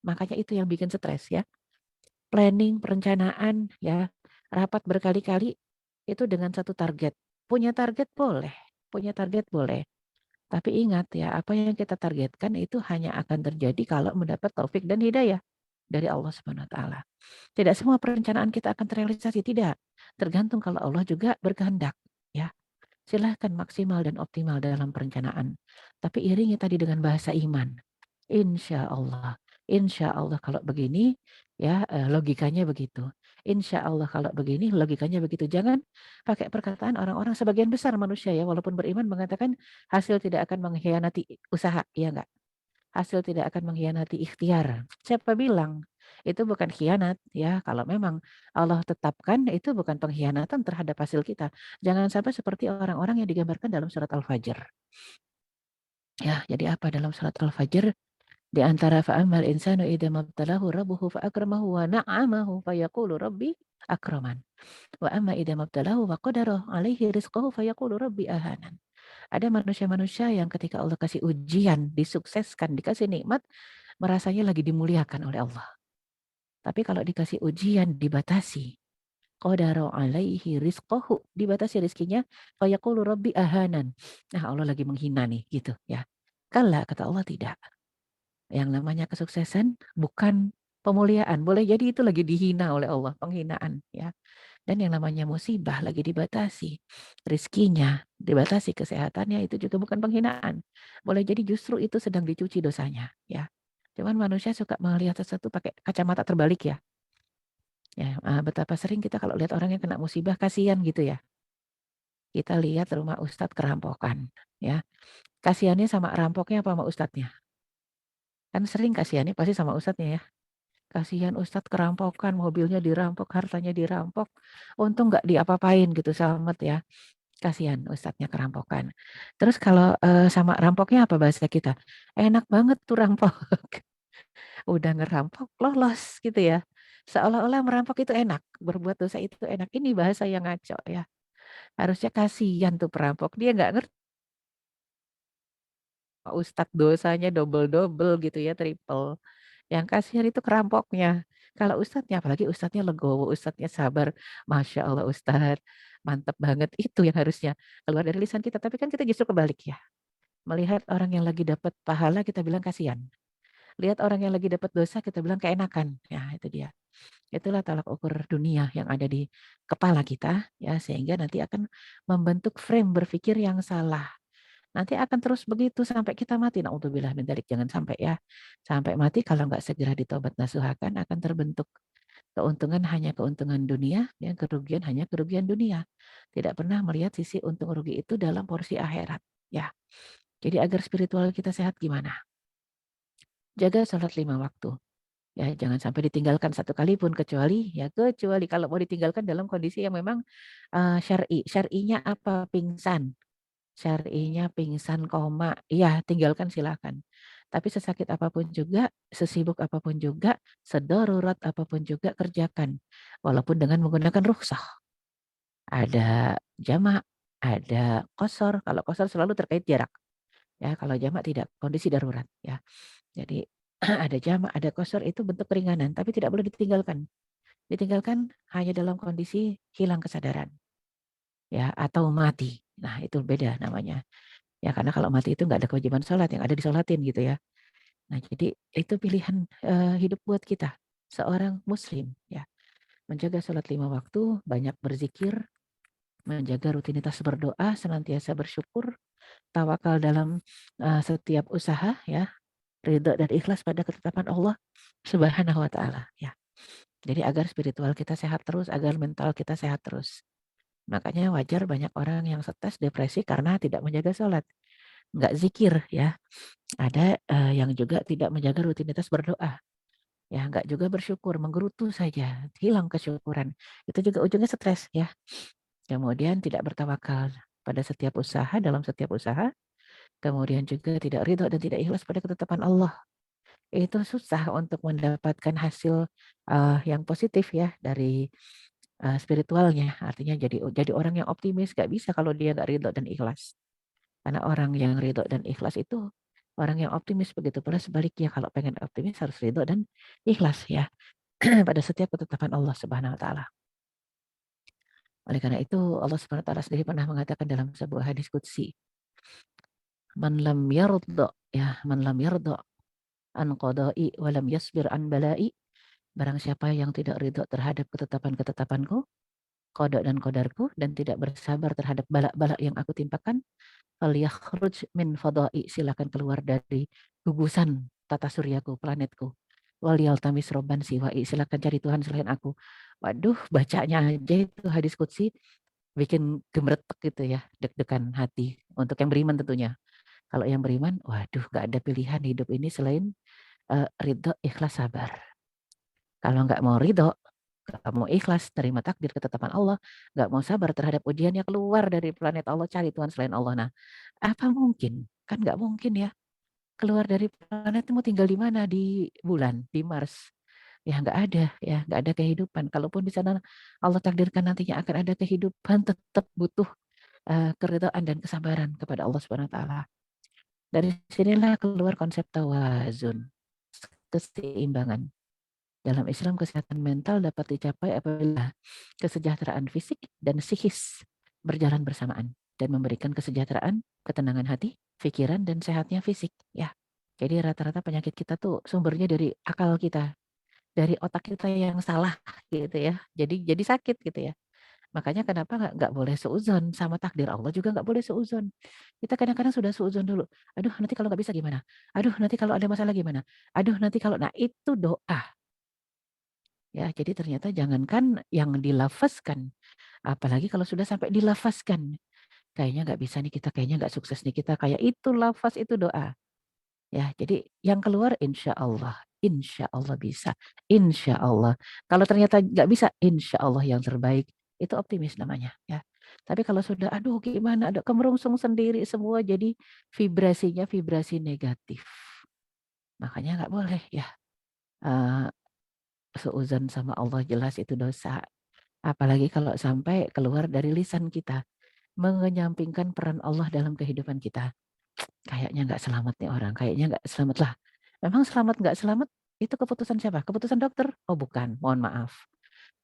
Makanya itu yang bikin stres ya. Planning, perencanaan ya, rapat berkali-kali itu dengan satu target. Punya target boleh. Tapi ingat ya, apa yang kita targetkan itu hanya akan terjadi kalau mendapat taufik dan hidayah dari Allah Subhanahu wa taala. Tidak semua perencanaan kita akan terrealisasi, tidak. Tergantung kalau Allah juga berkehendak, ya. Silahkan maksimal dan optimal dalam perencanaan. Tapi iringi tadi dengan bahasa iman. Insya Allah. Insya Allah kalau begini, ya logikanya begitu. Insya Allah kalau begini, logikanya begitu. Jangan pakai perkataan orang-orang sebagian besar manusia ya, walaupun beriman mengatakan hasil tidak akan mengkhianati usaha, ya enggak? Hasil tidak akan mengkhianati ikhtiar. Siapa bilang? Itu bukan khianat ya. Kalau memang Allah tetapkan itu bukan pengkhianatan terhadap hasil kita. Jangan sampai seperti orang-orang yang digambarkan dalam surat Al-Fajr. Ya, jadi apa dalam surat Al-Fajr? Di antara fa'amal insanu idza mabtalahu rabbuhu fa'akramahu wa na'amahu fayaqulu rabbi akraman. Wa amma idza mabtalahu wa qadara alaihi rizqahu fayaqulu rabbi ahanan. Ada manusia-manusia yang ketika Allah kasih ujian, disukseskan, dikasih nikmat, merasanya lagi dimuliakan oleh Allah. Tapi kalau dikasih ujian dibatasi, qadara alaihi rizqahu, dibatasi rizkinya, fayaqulu rabbi ahanan. Nah, Allah lagi menghina nih gitu ya. Kala kata Allah tidak. Yang namanya kesuksesan bukan pemuliaan. Boleh jadi itu lagi dihina oleh Allah, penghinaan ya. Dan yang namanya musibah lagi dibatasi. Rizkinya, dibatasi kesehatannya itu juga bukan penghinaan. Boleh jadi justru itu sedang dicuci dosanya ya. Cuman manusia suka melihat sesuatu pakai kacamata terbalik ya. Ya, betapa sering kita kalau lihat orang yang kena musibah kasihan gitu ya. Kita lihat rumah ustadz kerampokan ya. Kasihannya sama rampoknya apa sama ustadznya? Kan sering kasihannya pasti sama ustadznya ya. Kasihan ustadz kerampokan, mobilnya dirampok, hartanya dirampok. Untung nggak diapa-apain gitu, selamat ya. Kasihan ustadznya kerampokan. Terus kalau sama rampoknya apa bahasa kita? Enak banget tuh rampok. Udah ngerampok, lolos gitu ya. Seolah-olah merampok itu enak, berbuat dosa itu enak. Ini bahasa yang ngaco ya. Harusnya kasihan tuh perampok. Dia nggak ngerti ustadz dosanya double-double gitu ya, triple. Yang kasihan itu kerampoknya. Kalau ustadznya, apalagi ustadznya legowo, ustadznya sabar. Masya Allah ustadz, mantep banget. Itu yang harusnya keluar dari lisan kita. Tapi kan kita justru kebalik ya. Melihat orang yang lagi dapat pahala, kita bilang kasihan. Lihat orang yang lagi dapat dosa, kita bilang keenakan. Ya itu dia. Itulah tolak ukur dunia yang ada di kepala kita. Ya sehingga nanti akan membentuk frame berpikir yang salah. Nanti akan terus begitu sampai kita mati. Naudzubillah min dzalik, jangan sampai ya. Sampai mati kalau nggak segera ditobat nasuhakan akan terbentuk keuntungan hanya keuntungan dunia, ya kerugian hanya kerugian dunia. Tidak pernah melihat sisi untung rugi itu dalam porsi akhirat. Ya, jadi agar spiritual kita sehat gimana? Jaga sholat 5 waktu. Ya, jangan sampai ditinggalkan satu kali pun kecuali kalau mau ditinggalkan dalam kondisi yang memang syar'i. Syar'inya apa? Pingsan. Syar'inya pingsan, koma, iya tinggalkan silakan. Tapi sesakit apapun juga, sesibuk apapun juga, sedarurat apapun juga kerjakan. Walaupun dengan menggunakan rukhsah. Ada jamak, ada qasar. Kalau qasar selalu terkait jarak. Ya, kalau jamak tidak, kondisi darurat ya. Jadi ada jamak, ada qasar itu bentuk keringanan, tapi tidak boleh ditinggalkan. Ditinggalkan hanya dalam kondisi hilang kesadaran ya atau mati. Nah, itu beda namanya. Ya karena kalau mati itu nggak ada kewajiban sholat, yang ada disolatin gitu ya. Nah jadi itu pilihan hidup buat kita, seorang muslim ya. Menjaga sholat 5 waktu, banyak berzikir, menjaga rutinitas berdoa, senantiasa bersyukur, tawakal dalam setiap usaha ya, ridho dan ikhlas pada ketetapan Allah Subhanahu wa taala ya. Jadi agar spiritual kita sehat terus, agar mental kita sehat terus. Makanya wajar banyak orang yang stres, depresi karena tidak menjaga sholat, nggak zikir ya. Ada yang juga tidak menjaga rutinitas berdoa, ya nggak juga bersyukur, menggerutu saja, hilang kesyukuran. Itu juga ujungnya stres ya. Kemudian tidak bertawakal pada setiap usaha, dalam setiap usaha. Kemudian juga tidak ridho dan tidak ikhlas pada ketetapan Allah. Itu susah untuk mendapatkan hasil yang positif ya dari spiritualnya. Artinya jadi orang yang optimis, gak bisa kalau dia gak ridho dan ikhlas. Karena orang yang ridho dan ikhlas itu orang yang optimis. Begitu pula sebaliknya, kalau pengen optimis harus ridho dan ikhlas ya pada setiap ketetapan Allah Subhanahu wa taala. Oleh karena itu Allah Subhanahu wa taala sendiri pernah mengatakan dalam sebuah hadis qudsi, "Man lam yardha ya, man lam yardha an qada'i wa lam yasbir an bala'i." Barang siapa yang tidak ridho terhadap ketetapan-ketetapanku, qada dan qadarku, dan tidak bersabar terhadap balak-balak yang aku timpakan, falyakhruj min fada'i, silakan keluar dari gugusan tata suryaku, planetku. Walyaltamis robban siwa'i, silakan cari Tuhan selain aku. Waduh, bacanya aja itu hadis qudsi bikin gemeretek gitu ya, deg-degan hati. Untuk yang beriman tentunya. Kalau yang beriman, waduh, gak ada pilihan hidup ini selain ridho, ikhlas, sabar. Kalau nggak mau ridho, nggak mau ikhlas, terima takdir ketetapan Allah, nggak mau sabar terhadap ujiannya, keluar dari planet Allah, cari Tuhan selain Allah. Nah, apa mungkin? Kan nggak mungkin ya. Keluar dari planet mau tinggal di mana? Di bulan, di Mars. Ya nggak ada, ya nggak ada kehidupan. Kalaupun di sana Allah takdirkan nantinya akan ada kehidupan, tetap butuh keridhaan dan kesabaran kepada Allah Subhanahu Wa Taala. Dari sinilah keluar konsep tawazun, keseimbangan. Dalam Islam, kesehatan mental dapat dicapai apabila kesejahteraan fisik dan psikis berjalan bersamaan dan memberikan kesejahteraan, ketenangan hati, pikiran, dan sehatnya fisik. Ya, jadi rata-rata penyakit kita tuh sumbernya dari akal kita, dari otak kita yang salah gitu ya. Jadi sakit gitu ya. Makanya kenapa nggak boleh seuzon sama takdir Allah, juga nggak boleh seuzon. Kita kadang-kadang sudah seuzon dulu. Aduh, nanti kalau nggak bisa gimana? Aduh, nanti kalau ada masalah gimana? Aduh, nanti kalau, nah itu doa. Ya, jadi ternyata jangankan yang dilafazkan, apalagi kalau sudah sampai dilafazkan. Kayaknya nggak bisa nih kita, kayaknya nggak sukses nih kita, kayak itu lafaz itu doa. Ya, jadi yang keluar insya Allah bisa, insya Allah. Kalau ternyata nggak bisa, insya Allah yang terbaik. Itu optimis namanya. Ya. Tapi kalau sudah, aduh gimana, ada kemerungsung sendiri semua, jadi vibrasinya vibrasi negatif. Makanya nggak boleh ya. Uh, Seuzon sama Allah, jelas itu dosa. Apalagi kalau sampai keluar dari lisan kita, mengenyampingkan peran Allah dalam kehidupan kita. Kayaknya nggak selamat nih orang, kayaknya nggak selamat lah. Memang selamat nggak selamat, itu keputusan siapa? Keputusan dokter? Oh bukan, mohon maaf.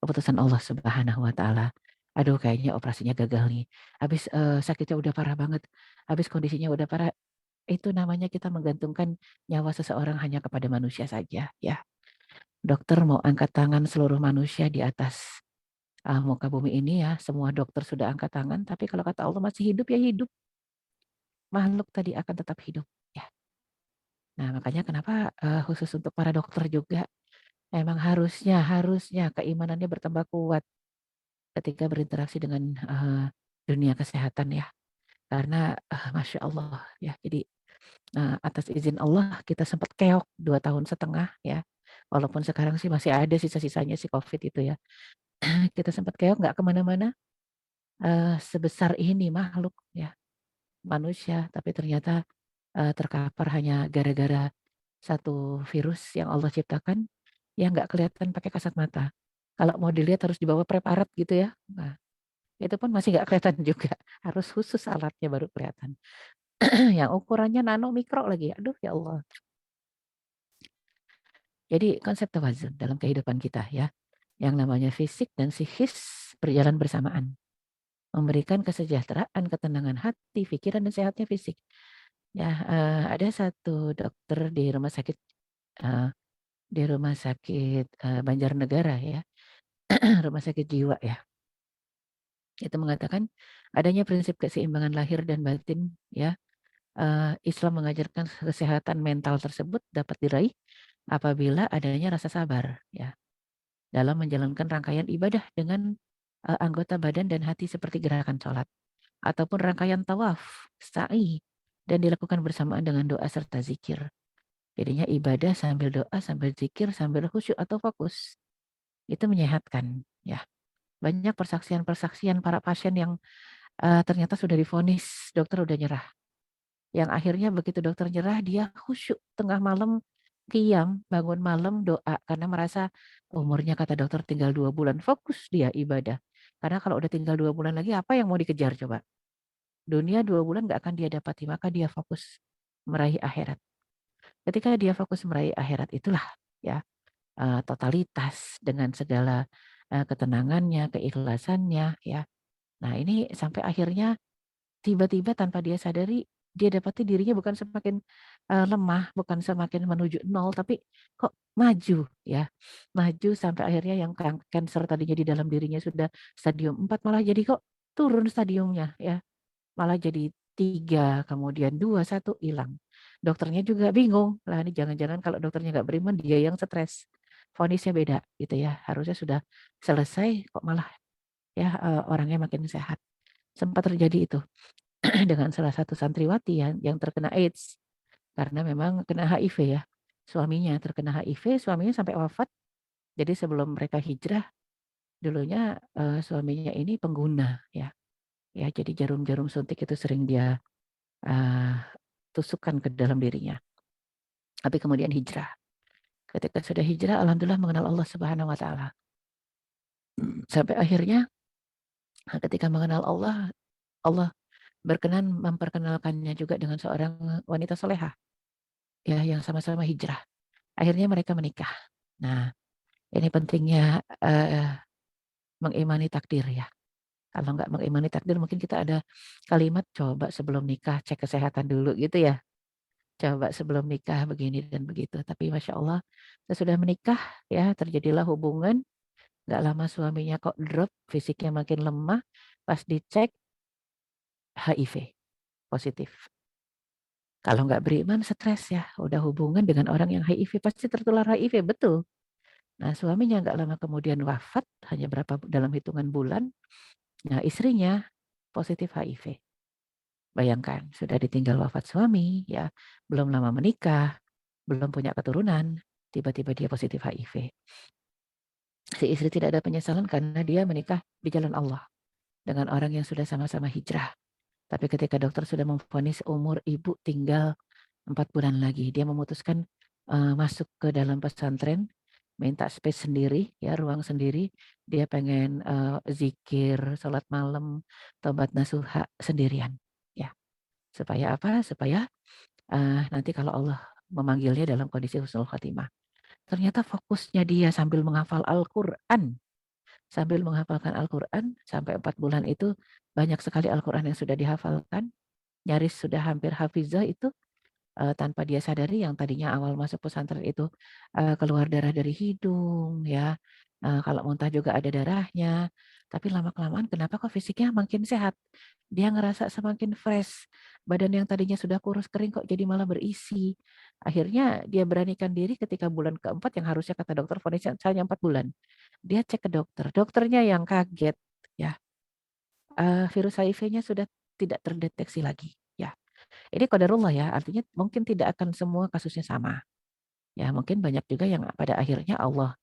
Keputusan Allah Subhanahu wa Ta'ala. Aduh, kayaknya operasinya gagal nih. Habis sakitnya udah parah banget. Habis kondisinya udah parah. Itu namanya kita menggantungkan nyawa seseorang hanya kepada manusia saja, ya. Dokter mau angkat tangan seluruh manusia di atas muka bumi ini ya, semua dokter sudah angkat tangan, tapi kalau kata Allah masih hidup ya hidup. Makhluk tadi akan tetap hidup. Ya. Nah makanya kenapa khusus untuk para dokter juga, memang harusnya keimanannya bertambah kuat ketika berinteraksi dengan dunia kesehatan ya. Karena Masya Allah ya, jadi atas izin Allah kita sempat keok 2 tahun setengah ya. Walaupun sekarang sih masih ada sisa-sisanya si COVID itu ya. Kita sempat keok, nggak kemana-mana, sebesar ini makhluk ya, manusia, tapi ternyata terkapar hanya gara-gara satu virus yang Allah ciptakan yang nggak kelihatan pakai kasat mata. Kalau mau dilihat harus dibawa preparat gitu ya. Nah, itu pun masih nggak kelihatan juga. Harus khusus alatnya baru kelihatan. Yang ukurannya nano mikro lagi. Aduh ya Allah. Jadi konsep tawazun dalam kehidupan kita ya. Yang namanya fisik dan psikis berjalan bersamaan. memberikan kesejahteraan, ketenangan hati, pikiran, dan sehatnya fisik. Ya, ada satu dokter eee, di rumah sakit, Banjarnegara ya, rumah sakit jiwa ya, itu mengatakan adanya prinsip keseimbangan lahir dan batin ya, Islam mengajarkan kesehatan mental tersebut dapat diraih apabila adanya rasa sabar ya, dalam menjalankan rangkaian ibadah dengan, anggota badan dan hati seperti gerakan sholat, ataupun rangkaian tawaf, sa'i, dan dilakukan bersamaan dengan doa serta zikir. Jadinya ibadah sambil doa, sambil zikir, sambil khusyuk atau fokus, itu menyehatkan, ya. Banyak persaksian-persaksian para pasien yang, ternyata sudah divonis, dokter udah nyerah. Yang akhirnya begitu dokter nyerah, dia khusyuk tengah malam, qiyam, bangun malam doa, karena merasa umurnya kata dokter tinggal 2 bulan, fokus dia ibadah. Karena kalau udah tinggal 2 bulan lagi apa yang mau dikejar coba? Dunia 2 bulan nggak akan dia dapati, maka dia fokus meraih akhirat. Ketika dia fokus meraih akhirat itulah ya, totalitas dengan segala, ketenangannya, keikhlasannya ya. Nah ini sampai akhirnya tiba-tiba tanpa dia sadari, dia dapati dirinya bukan semakin, lemah, bukan semakin menuju nol, tapi kok maju ya. Maju sampai akhirnya yang kanker tadinya di dalam dirinya sudah stadium 4 malah jadi kok turun stadiumnya ya. Malah jadi 3 kemudian 2 1 hilang. Dokternya juga bingung, lah ini jangan-jangan kalau dokternya nggak beriman dia yang stres. Vonisnya beda gitu ya, harusnya sudah selesai kok malah ya, orangnya makin sehat. Sempat terjadi itu dengan salah satu santriwati yang terkena AIDS, karena memang kena HIV ya. Suaminya terkena HIV, suaminya sampai wafat. Jadi sebelum mereka hijrah, dulunya, suaminya ini pengguna ya. Ya jadi jarum-jarum suntik itu sering dia, eee, tusukkan ke dalam dirinya. Tapi kemudian hijrah. Ketika sudah hijrah, alhamdulillah mengenal Allah Subhanahu wa taala. Sampai akhirnya, ketika mengenal Allah, Allah berkenan memperkenalkannya juga dengan seorang wanita solehah, ya yang sama-sama hijrah. Akhirnya mereka menikah. Nah, ini pentingnya, mengimani takdir ya. Kalau nggak mengimani takdir mungkin kita ada kalimat, "Coba sebelum nikah cek kesehatan dulu," gitu ya. Coba sebelum nikah begini dan begitu. Tapi Masya Allah, sesudah menikah ya terjadilah hubungan, nggak lama suaminya kok drop, fisiknya makin lemah, pas dicek HIV positif. Kalau nggak beriman stres ya, udah hubungan dengan orang yang HIV pasti tertular HIV, betul. Nah suaminya nggak lama kemudian wafat, hanya berapa dalam hitungan bulan. Nah istrinya positif HIV. Bayangkan, sudah ditinggal wafat suami, ya belum lama menikah, belum punya keturunan, tiba-tiba dia positif HIV. Si istri tidak ada penyesalan karena dia menikah di jalan Allah dengan orang yang sudah sama-sama hijrah. Tapi ketika dokter sudah memvonis umur ibu tinggal 4 bulan lagi, dia memutuskan, masuk ke dalam pesantren, minta space sendiri ya, ruang sendiri. Dia pengen, zikir, sholat malam, tobat nasuha sendirian, ya. Supaya apa? Supaya, nanti kalau Allah memanggilnya dalam kondisi husnul khotimah. Ternyata fokusnya dia sambil menghafal Al-Quran, sambil menghafalkan Al-Quran, sampai 4 bulan itu banyak sekali Al-Quran yang sudah dihafalkan, nyaris sudah hampir hafizah itu, tanpa dia sadari yang tadinya awal masuk pesantren itu, keluar darah dari hidung ya, kalau muntah juga ada darahnya, tapi lama-kelamaan kenapa kok fisiknya makin sehat. Dia ngerasa semakin fresh, badan yang tadinya sudah kurus kering kok jadi malah berisi. Akhirnya dia beranikan diri ketika bulan keempat yang harusnya kata dokter vonisnya hanya 4 bulan. Dia cek ke dokter, dokternya yang kaget ya, virus HIV-nya sudah tidak terdeteksi lagi, ya. Ini qadarullah ya, artinya mungkin tidak akan semua kasusnya sama. Ya, mungkin banyak juga yang pada akhirnya Allah,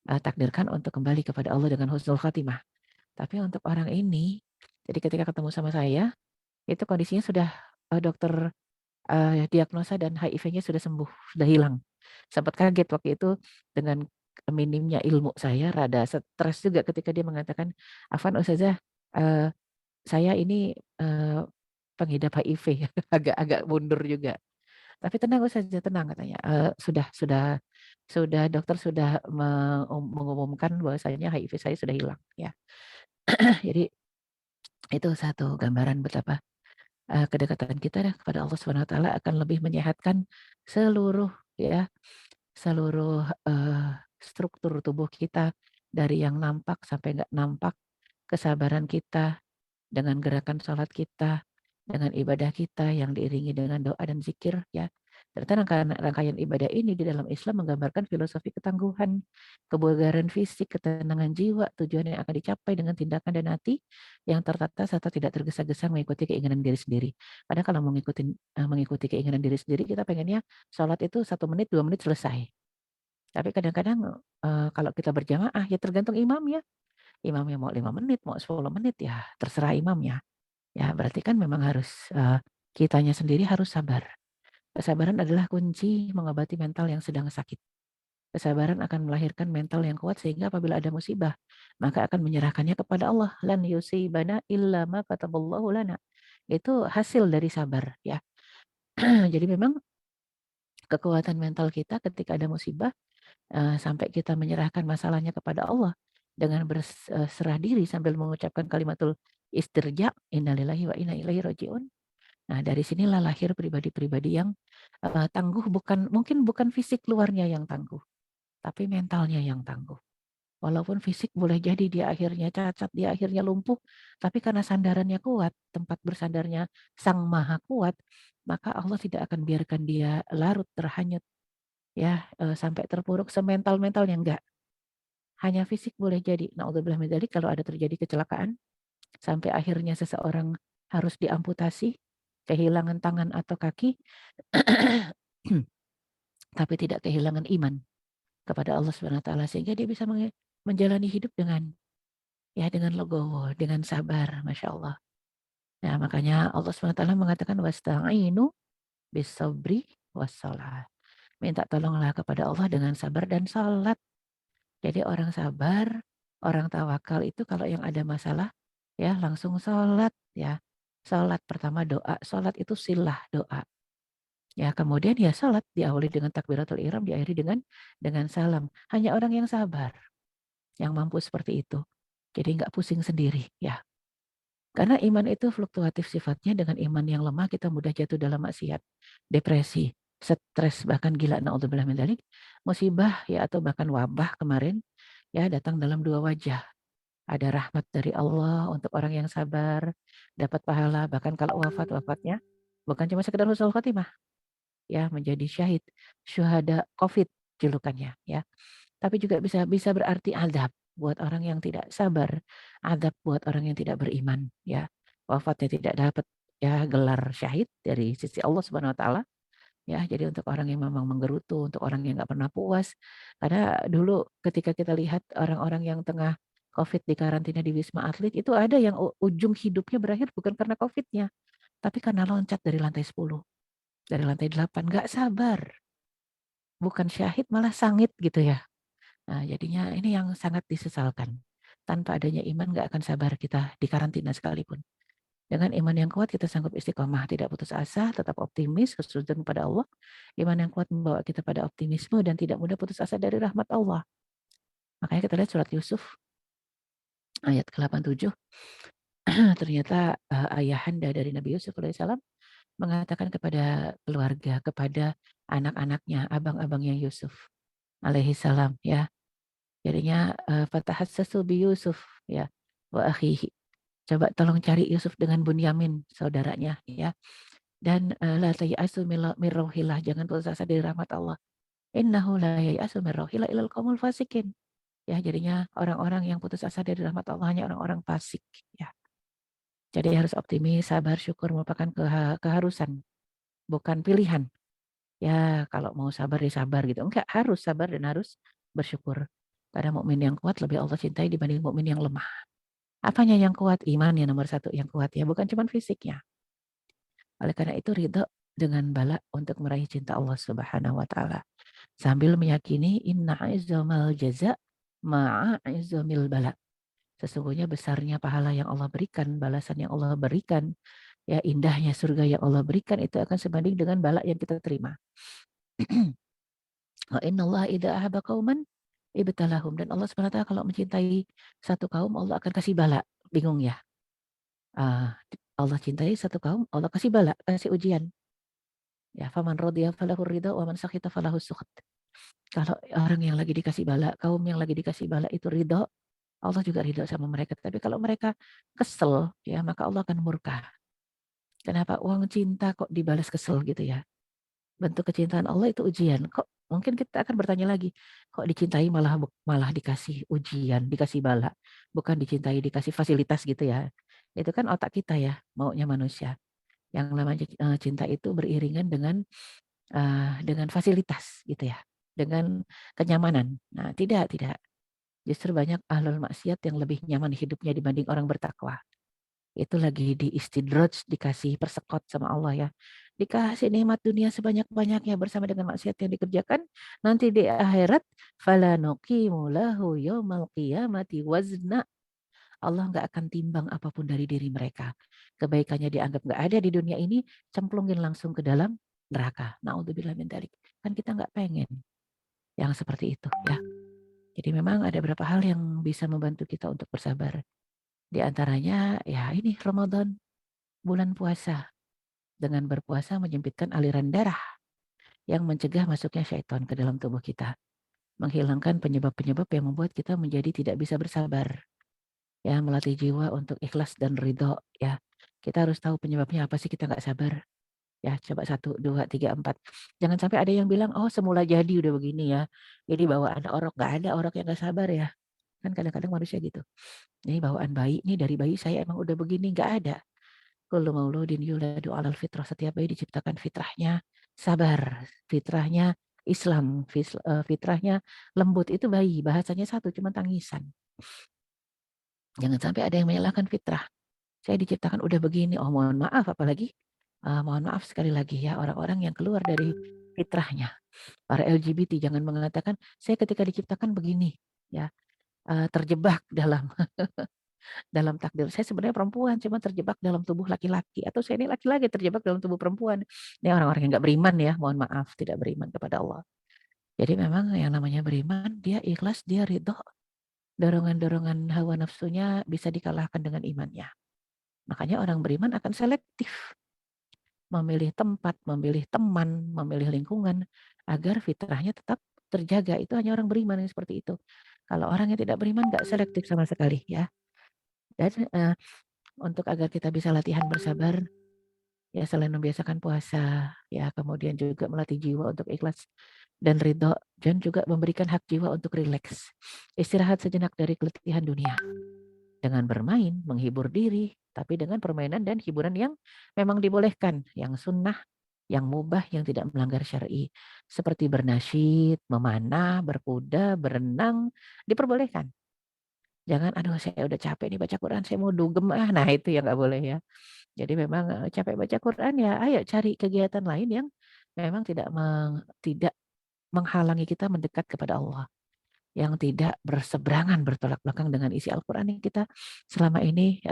takdirkan untuk kembali kepada Allah dengan husnul khatimah. Tapi untuk orang ini, jadi ketika ketemu sama saya, itu kondisinya sudah, dokter, diagnosa dan HIV-nya sudah sembuh, sudah hilang. Sempat kaget waktu itu dengan minimnya ilmu saya, rada stres juga ketika dia mengatakan, "Afwan Ustazah, eee, saya ini, pengidap HIV," agak-agak mundur juga. Tapi tenang Ustazah, tenang katanya, sudah dokter sudah mengumumkan bahwasanya HIV saya sudah hilang ya. Jadi Itu satu gambaran betapa, kedekatan kita kepada Allah Subhanahu wa taala akan lebih menyehatkan seluruh ya, seluruh, struktur tubuh kita, dari yang nampak sampai nggak nampak, kesabaran kita, dengan gerakan sholat kita, dengan ibadah kita yang diiringi dengan doa dan zikir ya. Ternyata rangkaian ibadah ini di dalam Islam menggambarkan filosofi ketangguhan, kebugaran fisik, ketenangan jiwa, tujuan yang akan dicapai dengan tindakan dan hati yang tertata serta tidak tergesa-gesa mengikuti keinginan diri sendiri. Padahal kalau mengikuti keinginan diri sendiri, kita pengennya sholat itu 1 menit, 2 menit selesai. Tapi kadang-kadang, kalau kita berjamaah ya tergantung imamnya. Imamnya mau 5 menit, mau 10 menit, ya terserah imamnya. Ya berarti kan memang harus, kitanya sendiri harus sabar. Kesabaran adalah kunci mengobati mental yang sedang sakit. Kesabaran akan melahirkan mental yang kuat sehingga apabila ada musibah, maka akan menyerahkannya kepada Allah. Lan yusibana illa ma kataballahu lana. Itu hasil dari sabar ya. Jadi memang kekuatan mental kita ketika ada musibah, sampai kita menyerahkan masalahnya kepada Allah dengan berserah diri sambil mengucapkan kalimatul istirja, innalillahi wa inna ilaihi rajiun. Nah, dari sinilah lahir pribadi-pribadi yang, tangguh, mungkin bukan fisik luarnya yang tangguh, tapi mentalnya yang tangguh. Walaupun fisik boleh jadi dia akhirnya cacat, dia akhirnya lumpuh, tapi karena sandarannya kuat, tempat bersandarnya Sang Maha Kuat, maka Allah tidak akan biarkan dia larut terhanyut ya, sampai terpuruk semental-mentalnya, enggak. Hanya fisik boleh jadi, naudzubillah min dzalik, kalau ada terjadi kecelakaan, sampai akhirnya seseorang harus diamputasi, kehilangan tangan atau kaki, tapi tidak kehilangan iman kepada Allah Subhanahu wa taala sehingga dia bisa menjalani hidup dengan ya dengan legowo, dengan sabar, Masya Allah. Nah, makanya Allah Subhanahu wa taala mengatakan wasta'inu bis-sabri was-shalah. Minta tolonglah kepada Allah dengan sabar dan salat. Jadi orang sabar, orang tawakal itu kalau yang ada masalah ya langsung salat ya. Salat pertama doa, salat itu silah doa. Ya, kemudian ya salat diawali dengan takbiratul ihram, diakhiri dengan salam. Hanya orang yang sabar yang mampu seperti itu. Jadi nggak pusing sendiri ya. Karena iman itu fluktuatif sifatnya, dengan iman yang lemah kita mudah jatuh dalam maksiat, depresi, stres, bahkan gila, naudzubillah min dzalik. Musibah ya atau bahkan wabah kemarin ya datang dalam dua wajah. Ada rahmat dari Allah untuk orang yang sabar, dapat pahala, bahkan kalau wafatnya bukan cuma sekedar husnul khotimah ya, menjadi syahid, syuhada Covid julukannya ya. Tapi juga bisa bisa berarti adab buat orang yang tidak sabar, adab buat orang yang tidak beriman ya. Wafatnya tidak dapat ya gelar syahid dari sisi Allah Subhanahu wa taala ya. Jadi untuk orang yang memang menggerutu, untuk orang yang nggak pernah puas. Karena dulu ketika kita lihat orang-orang yang tengah Covid di karantina di Wisma Atlet, itu ada yang ujung hidupnya berakhir bukan karena Covid-nya, tapi karena loncat dari lantai 10, dari lantai 8, nggak sabar. Bukan syahid malah sangit gitu ya. Nah, jadinya ini yang sangat disesalkan. Tanpa adanya iman nggak akan sabar kita di karantina sekalipun. Dengan iman yang kuat kita sanggup istiqomah, tidak putus asa, tetap optimis, husnudzon kepada Allah. Iman yang kuat membawa kita pada optimisme dan tidak mudah putus asa dari rahmat Allah. Makanya kita lihat surat Yusuf ayat ke-87. Ternyata ayahanda dari Nabi Yusuf alaihissalam mengatakan kepada keluarga, kepada anak-anaknya, abang-abangnya Yusuf alaihissalam ya. Jadinya fatahassasu bi Yusuf ya wa akhihi. Coba tolong cari Yusuf dengan Bunyamin, saudaranya ya. Dan la tayasu mir rauhillah, jangan putus asa dari rahmat Allah. Innahu la yayasu mir rauhillah ilal qaumul fasikin. Ya, jadinya orang-orang yang putus asa dari rahmat Allah hanya orang-orang fasik ya. Jadi harus optimis, sabar, syukur merupakan keharusan, bukan pilihan. Ya, kalau mau sabar ya sabar gitu. Enggak, harus sabar dan harus bersyukur. Karena mukmin yang kuat lebih Allah cintai dibanding mukmin yang lemah. Apanya yang kuat? Iman yang nomor satu yang kuat ya, bukan cuma fisiknya. Oleh karena itu ridho dengan bala untuk meraih cinta Allah Subhanahu wa taala. Sambil meyakini inna izzamal jaza ma'a izzamil bala. Sesungguhnya besarnya pahala yang Allah berikan, balasan yang Allah berikan, ya indahnya surga yang Allah berikan itu akan sebanding dengan bala yang kita terima. Wa innallaha idza ahaba qauman ibtalahum, dan Allah Subhanahu wa taala kalau mencintai satu kaum Allah akan kasih bala. Bingung ya? Ah, Allah cintai satu kaum, Allah kasih bala, kasih ujian. Ya, faman radiya falahu ridha wa man sakhita falahu sukht. Kalau orang yang lagi dikasih bala, kaum yang lagi dikasih bala itu ridho, Allah juga ridho sama mereka. Tapi kalau mereka kesel, ya maka Allah akan murka. Kenapa uang cinta kok dibalas kesel gitu ya? Bentuk kecintaan Allah itu ujian. Kok mungkin kita akan bertanya lagi, kok dicintai malah malah dikasih ujian, dikasih bala, bukan dicintai dikasih fasilitas gitu ya. Itu kan otak kita ya, maunya manusia. Yang namanya cinta itu beriringan dengan fasilitas gitu ya, dengan kenyamanan. Nah, tidak. Justru banyak ahlul maksiat yang lebih nyaman hidupnya dibanding orang bertakwa. Itu lagi diistidraj, dikasih persekot sama Allah ya. Dikasih nikmat dunia sebanyak-banyaknya bersama dengan maksiat yang dikerjakan. Nanti di akhirat, fala nuqimu lahu yaumal qiyamati wazna. Allah nggak akan timbang apapun dari diri mereka. Kebaikannya dianggap nggak ada di dunia ini, cemplungin langsung ke dalam neraka. Naudzubillah min dzalik. Kan kita nggak pengen yang seperti itu ya. Jadi memang ada beberapa hal yang bisa membantu kita untuk bersabar. Di antaranya ya ini Ramadan, bulan puasa. Dengan berpuasa menyempitkan aliran darah yang mencegah masuknya syaitan ke dalam tubuh kita. Menghilangkan penyebab-penyebab yang membuat kita menjadi tidak bisa bersabar. Ya, melatih jiwa untuk ikhlas dan ridho. Ya, kita harus tahu penyebabnya apa sih kita nggak sabar. Ya, coba 1, 2, 3, 4. Jangan sampai ada yang bilang, oh semula jadi udah begini ya. Jadi bawaan orok, nggak ada orok yang nggak sabar ya. Kan kadang-kadang manusia gitu. Ini bawaan bayi, nih dari bayi saya emang udah begini, nggak ada. Kullu mauludin yuladu alal fitrah. Setiap bayi diciptakan fitrahnya sabar, fitrahnya Islam, fitrahnya lembut. Itu bayi, bahasanya satu, cuma tangisan. Jangan sampai ada yang menyalahkan fitrah. Saya diciptakan udah begini, oh mohon maaf, apalagi mohon maaf sekali lagi ya orang-orang yang keluar dari fitrahnya. Para LGBT jangan mengatakan saya ketika diciptakan begini, ya terjebak dalam takdir. Saya sebenarnya perempuan, cuma terjebak dalam tubuh laki-laki. Atau saya ini laki-laki terjebak dalam tubuh perempuan. Ini orang-orang yang nggak beriman ya, mohon maaf, tidak beriman kepada Allah. Jadi memang yang namanya beriman, dia ikhlas, dia ridho. Dorongan-dorongan hawa nafsunya bisa dikalahkan dengan imannya. Makanya orang beriman akan selektif. Memilih tempat, memilih teman, memilih lingkungan. Agar fitrahnya tetap terjaga. Itu hanya orang beriman yang seperti itu. Kalau orang yang tidak beriman, nggak selektif sama sekali ya. Dan untuk agar kita bisa latihan bersabar, ya selain membiasakan puasa, ya kemudian juga melatih jiwa untuk ikhlas dan ridho, dan juga memberikan hak jiwa untuk rileks. Istirahat sejenak dari keletihan dunia. Dengan bermain, menghibur diri, tapi dengan permainan dan hiburan yang memang dibolehkan, yang sunnah, yang mubah, yang tidak melanggar syar'i. Seperti bernasyid, memanah, berkuda, berenang, diperbolehkan. Jangan, aduh saya udah capek nih baca Quran, saya mau dugem nah itu yang nggak boleh ya. Jadi memang capek baca Quran ya, ayo cari kegiatan lain yang memang tidak menghalangi kita mendekat kepada Allah, yang tidak berseberangan bertolak belakang dengan isi Al-Qur'an yang kita selama ini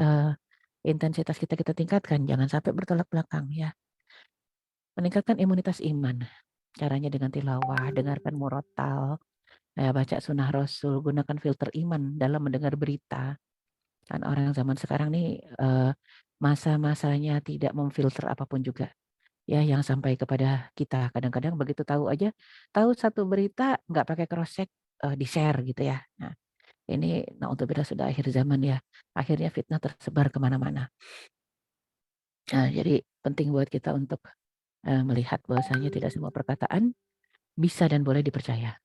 intensitas kita tingkatkan, jangan sampai bertolak belakang ya. Meningkatkan imunitas iman. Caranya dengan tilawah, dengarkan murotal, baca sunnah Rasul, gunakan filter iman dalam mendengar berita. Kan orang zaman sekarang nih masa-masanya tidak memfilter apapun juga. Ya, yang sampai kepada kita kadang-kadang begitu tahu aja, tahu satu berita nggak pakai cross check di-share gitu ya. Nah, ini naudzubillah sudah akhir zaman ya. Akhirnya fitnah tersebar kemana-mana. Nah, jadi penting buat kita untuk melihat bahwasanya tidak semua perkataan bisa dan boleh dipercaya.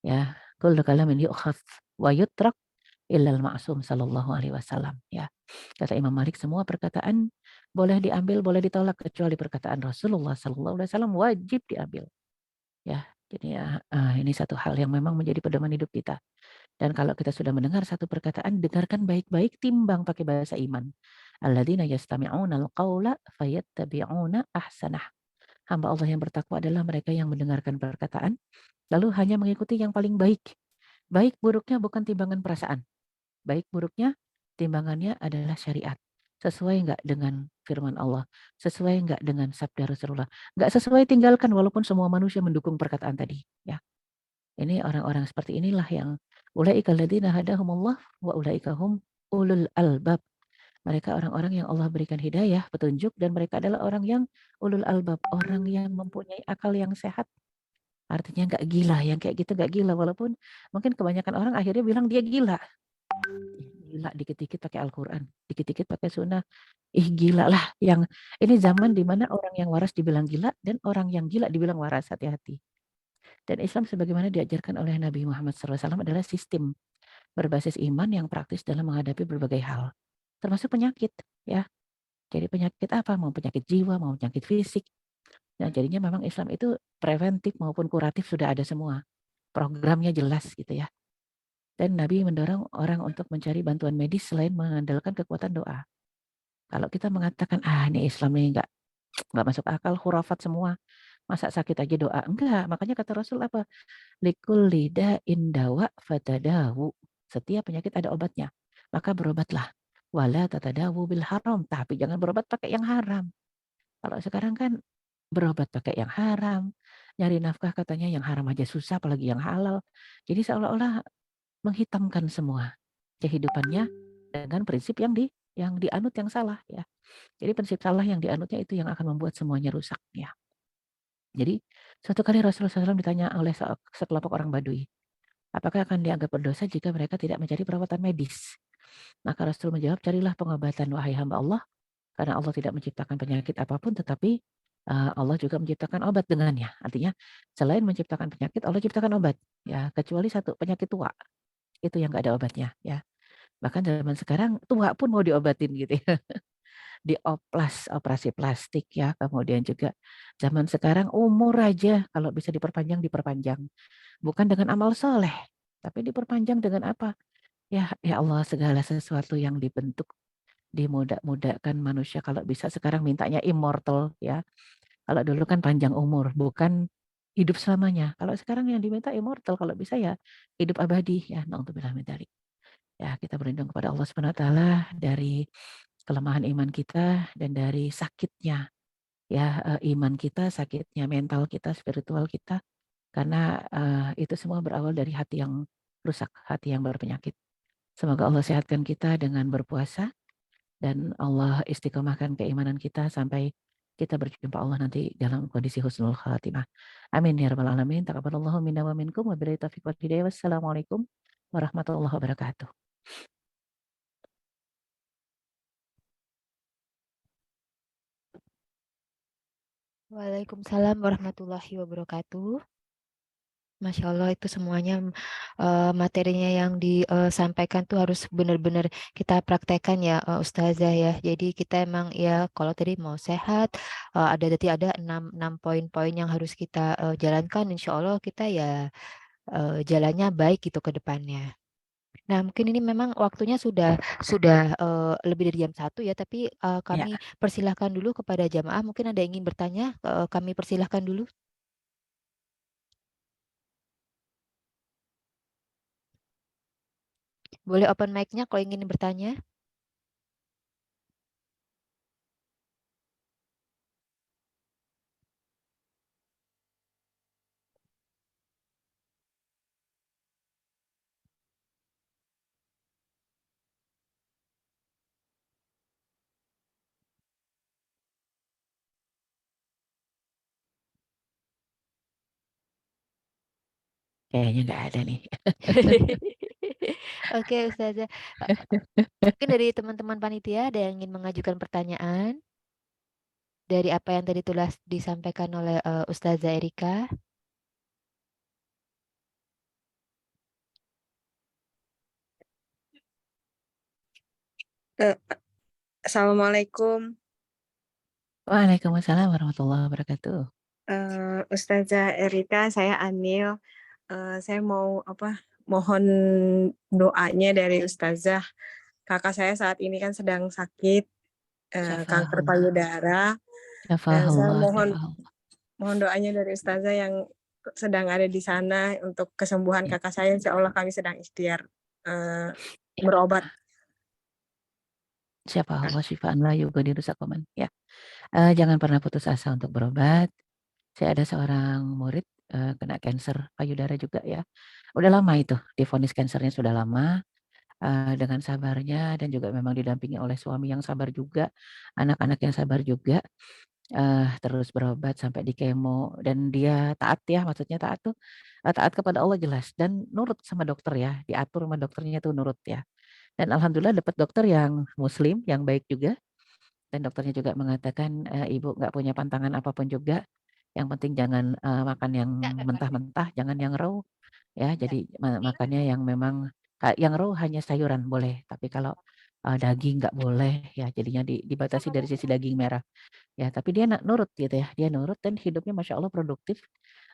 Ya, kullu kalamin yu'khadz wa yutrak illal ma'sum sallallahu alaihi wasallam ya. Kata Imam Malik semua perkataan boleh diambil, boleh ditolak kecuali perkataan Rasulullah sallallahu alaihi wasallam wajib diambil. Ya, jadi ya ini satu hal yang memang menjadi pedoman hidup kita. Dan kalau kita sudah mendengar satu perkataan, dengarkan baik-baik, timbang pakai bahasa iman. Alladzina yastami'una al-qaula fayattabi'una ahsanah. Hamba Allah yang bertakwa adalah mereka yang mendengarkan perkataan, lalu hanya mengikuti yang paling baik. Baik buruknya bukan timbangan perasaan. Baik buruknya timbangannya adalah syariat. Sesuai nggak dengan firman Allah? Sesuai nggak dengan sabda Rasulullah? Nggak sesuai tinggalkan walaupun semua manusia mendukung perkataan tadi. Ya, ini orang-orang seperti inilah yang ulaika alladzina hadahumullah wa ulaika hum ulul albab. Mereka orang-orang yang Allah berikan hidayah, petunjuk, dan mereka adalah orang yang ulul albab, orang yang mempunyai akal yang sehat. Artinya nggak gila, yang kayak gitu nggak gila. Walaupun mungkin kebanyakan orang akhirnya bilang dia gila. Gila, dikit-dikit pakai Al-Quran, dikit-dikit pakai sunnah. Ih gila lah. Yang ini zaman dimana orang yang waras dibilang gila dan orang yang gila dibilang waras. Hati-hati. Dan Islam sebagaimana diajarkan oleh Nabi Muhammad SAW adalah sistem berbasis iman yang praktis dalam menghadapi berbagai hal, termasuk penyakit. Ya, jadi penyakit apa? Mau penyakit jiwa, mau penyakit fisik. Nah, jadinya memang Islam itu preventif maupun kuratif sudah ada semua. Programnya jelas gitu ya. Dan Nabi mendorong orang untuk mencari bantuan medis selain mengandalkan kekuatan doa. Kalau kita mengatakan, ini Islam nih nggak masuk akal, khurafat semua. Masa sakit aja doa? Enggak. Makanya kata Rasul apa? Likul lida indawa fatadawu. Setiap penyakit ada obatnya. Maka berobatlah. Wala tatadawu bil haram. Tapi jangan berobat pakai yang haram. Kalau sekarang kan berobat pakai yang haram. Nyari nafkah katanya yang haram aja susah, apalagi yang halal. Jadi seolah-olah menghitamkan semua kehidupannya dengan prinsip yang dianut yang salah ya. Jadi prinsip salah yang dianutnya itu yang akan membuat semuanya rusak ya. Jadi suatu kali Rasulullah SAW ditanya oleh sekelompok orang Badui, apakah akan dianggap berdosa jika mereka tidak mencari perawatan medis? Maka Rasul menjawab, carilah pengobatan wahai hamba Allah, karena Allah tidak menciptakan penyakit apapun, tetapi Allah juga menciptakan obat dengannya. Artinya selain menciptakan penyakit, Allah ciptakan obat. Ya, kecuali satu penyakit tua, itu yang nggak ada obatnya. Ya, bahkan zaman sekarang tua pun mau diobatin gitu ya. Dioplas, operasi plastik ya. Kemudian juga zaman sekarang umur aja kalau bisa diperpanjang, diperpanjang. Bukan dengan amal soleh, tapi diperpanjang dengan apa? Ya Allah, segala sesuatu yang dibentuk dimudah-mudahkan manusia kalau bisa sekarang mintanya immortal ya. Kalau dulu kan panjang umur, bukan hidup selamanya. Kalau sekarang yang diminta immortal, kalau bisa ya hidup abadi ya. Nauzubillah min dzalik. Ya, kita berlindung kepada Allah Subhanahu wa taala dari kelemahan iman kita dan dari sakitnya ya iman kita, sakitnya mental kita, spiritual kita karena itu semua berawal dari hati yang rusak, hati yang berpenyakit. Semoga Allah sehatkan kita dengan berpuasa dan Allah istiqomahkan keimanan kita sampai kita berjumpa Allah nanti dalam kondisi husnul khatimah. Amin ya rabbal alamin. Taqabbalallahu minna wa minkum wa billahi taufiq wal hidayah. Wassalamualaikum warahmatullahi wabarakatuh. Waalaikumsalam warahmatullahi wabarakatuh. Masya Allah itu semuanya materinya yang disampaikan tuh harus benar-benar kita praktekkan ya Ustazah ya. Jadi kita emang ya kalau tadi mau sehat ada 6 poin-poin yang harus kita jalankan. Insya Allah kita ya jalannya baik gitu ke depannya. Nah, mungkin ini memang waktunya sudah lebih dari jam 1 ya, tapi Ya, kami persilahkan dulu kepada jamaah. Mungkin ada yang ingin bertanya, kami persilahkan dulu. Boleh open mic-nya kalau ingin bertanya. kayaknya nggak ada nih. Oke, Ustazah. Mungkin dari teman-teman panitia ada yang ingin mengajukan pertanyaan dari apa yang tadi telah disampaikan oleh Ustazah Erika. Eh, Assalamualaikum, Waalaikumsalam warahmatullahi wabarakatuh. Ustazah Erika, saya Anil. Saya mau mohon doanya dari Ustazah. Kakak saya saat ini kan sedang sakit kanker Syafahullah, payudara. Saya syafahullah, mohon syafahullah. mohon doanya dari Ustazah yang sedang ada di sana untuk kesembuhan Ya, kakak saya. Insya Allah kami sedang ikhtiar eh, ya. berobat. Syafahullah, syifaan la yugadiru saqaman. Ya, jangan pernah putus asa untuk berobat. Saya ada seorang murid kena kanker payudara juga ya. Udah lama itu, divonis kankernya sudah lama. dengan sabarnya dan juga memang didampingi oleh suami yang sabar juga, anak-anak yang sabar juga, terus berobat sampai di kemo dan dia taat ya, maksudnya taat tuh, taat kepada Allah jelas dan nurut sama dokter ya, diatur sama dokternya tuh nurut ya. Dan alhamdulillah dapat dokter yang muslim, yang baik juga, dan dokternya juga mengatakan, "Ibu nggak punya pantangan apapun juga, yang penting jangan, makan yang mentah-mentah, jangan yang raw ya, jadi makannya yang memang yang raw hanya sayuran boleh, tapi kalau, daging nggak boleh ya, jadinya dibatasi dari sisi daging merah." Ya, tapi dia nurut gitu ya, dia nurut dan hidupnya Masya Allah produktif,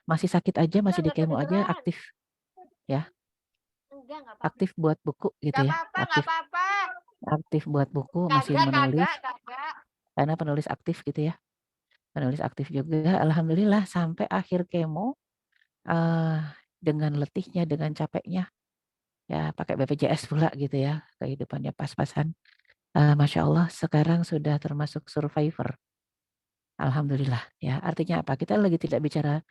masih sakit aja, masih di Enggak kemo aja kedengeran. aktif ya, Enggak apa-apa. aktif buat buku gitu Enggak ya, apa-apa, enggak aktif apa-apa. aktif buat buku, masih Kagak, menulis, kagak, kagak. karena penulis aktif gitu ya, penulis aktif juga, alhamdulillah sampai akhir kemo, eee, dengan letihnya, dengan capeknya, ya pakai BPJS pula gitu ya, kehidupannya pas-pasan, Masya Allah sekarang sudah termasuk survivor, alhamdulillah ya. Artinya apa? Kita lagi tidak bicara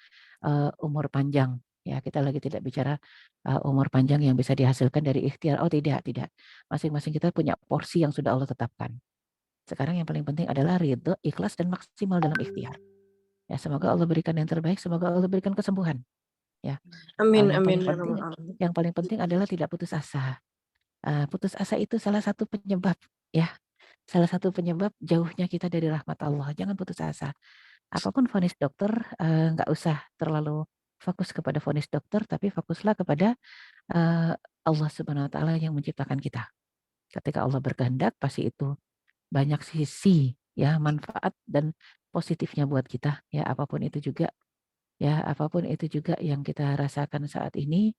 umur panjang, ya kita lagi tidak bicara, umur panjang yang bisa dihasilkan dari ikhtiar, oh tidak tidak, masing-masing kita punya porsi yang sudah Allah tetapkan. Sekarang yang paling penting adalah ridho, ikhlas, dan maksimal dalam ikhtiar. Ya semoga Allah berikan yang terbaik, semoga Allah berikan kesembuhan, ya. Amin, Yang amin, paling ya penting Rabbal Alamin. yang paling penting adalah tidak putus asa. Putus asa itu salah satu penyebab, ya, salah satu penyebab jauhnya kita dari rahmat Allah, jangan putus asa. Apapun vonis dokter, nggak usah terlalu fokus kepada vonis dokter, tapi fokuslah kepada, Allah Subhanahu wa taala yang menciptakan kita. Ketika Allah berkehendak, pasti itu banyak sisi ya, manfaat dan positifnya buat kita, ya apapun itu juga ya, apapun itu juga yang kita rasakan saat ini,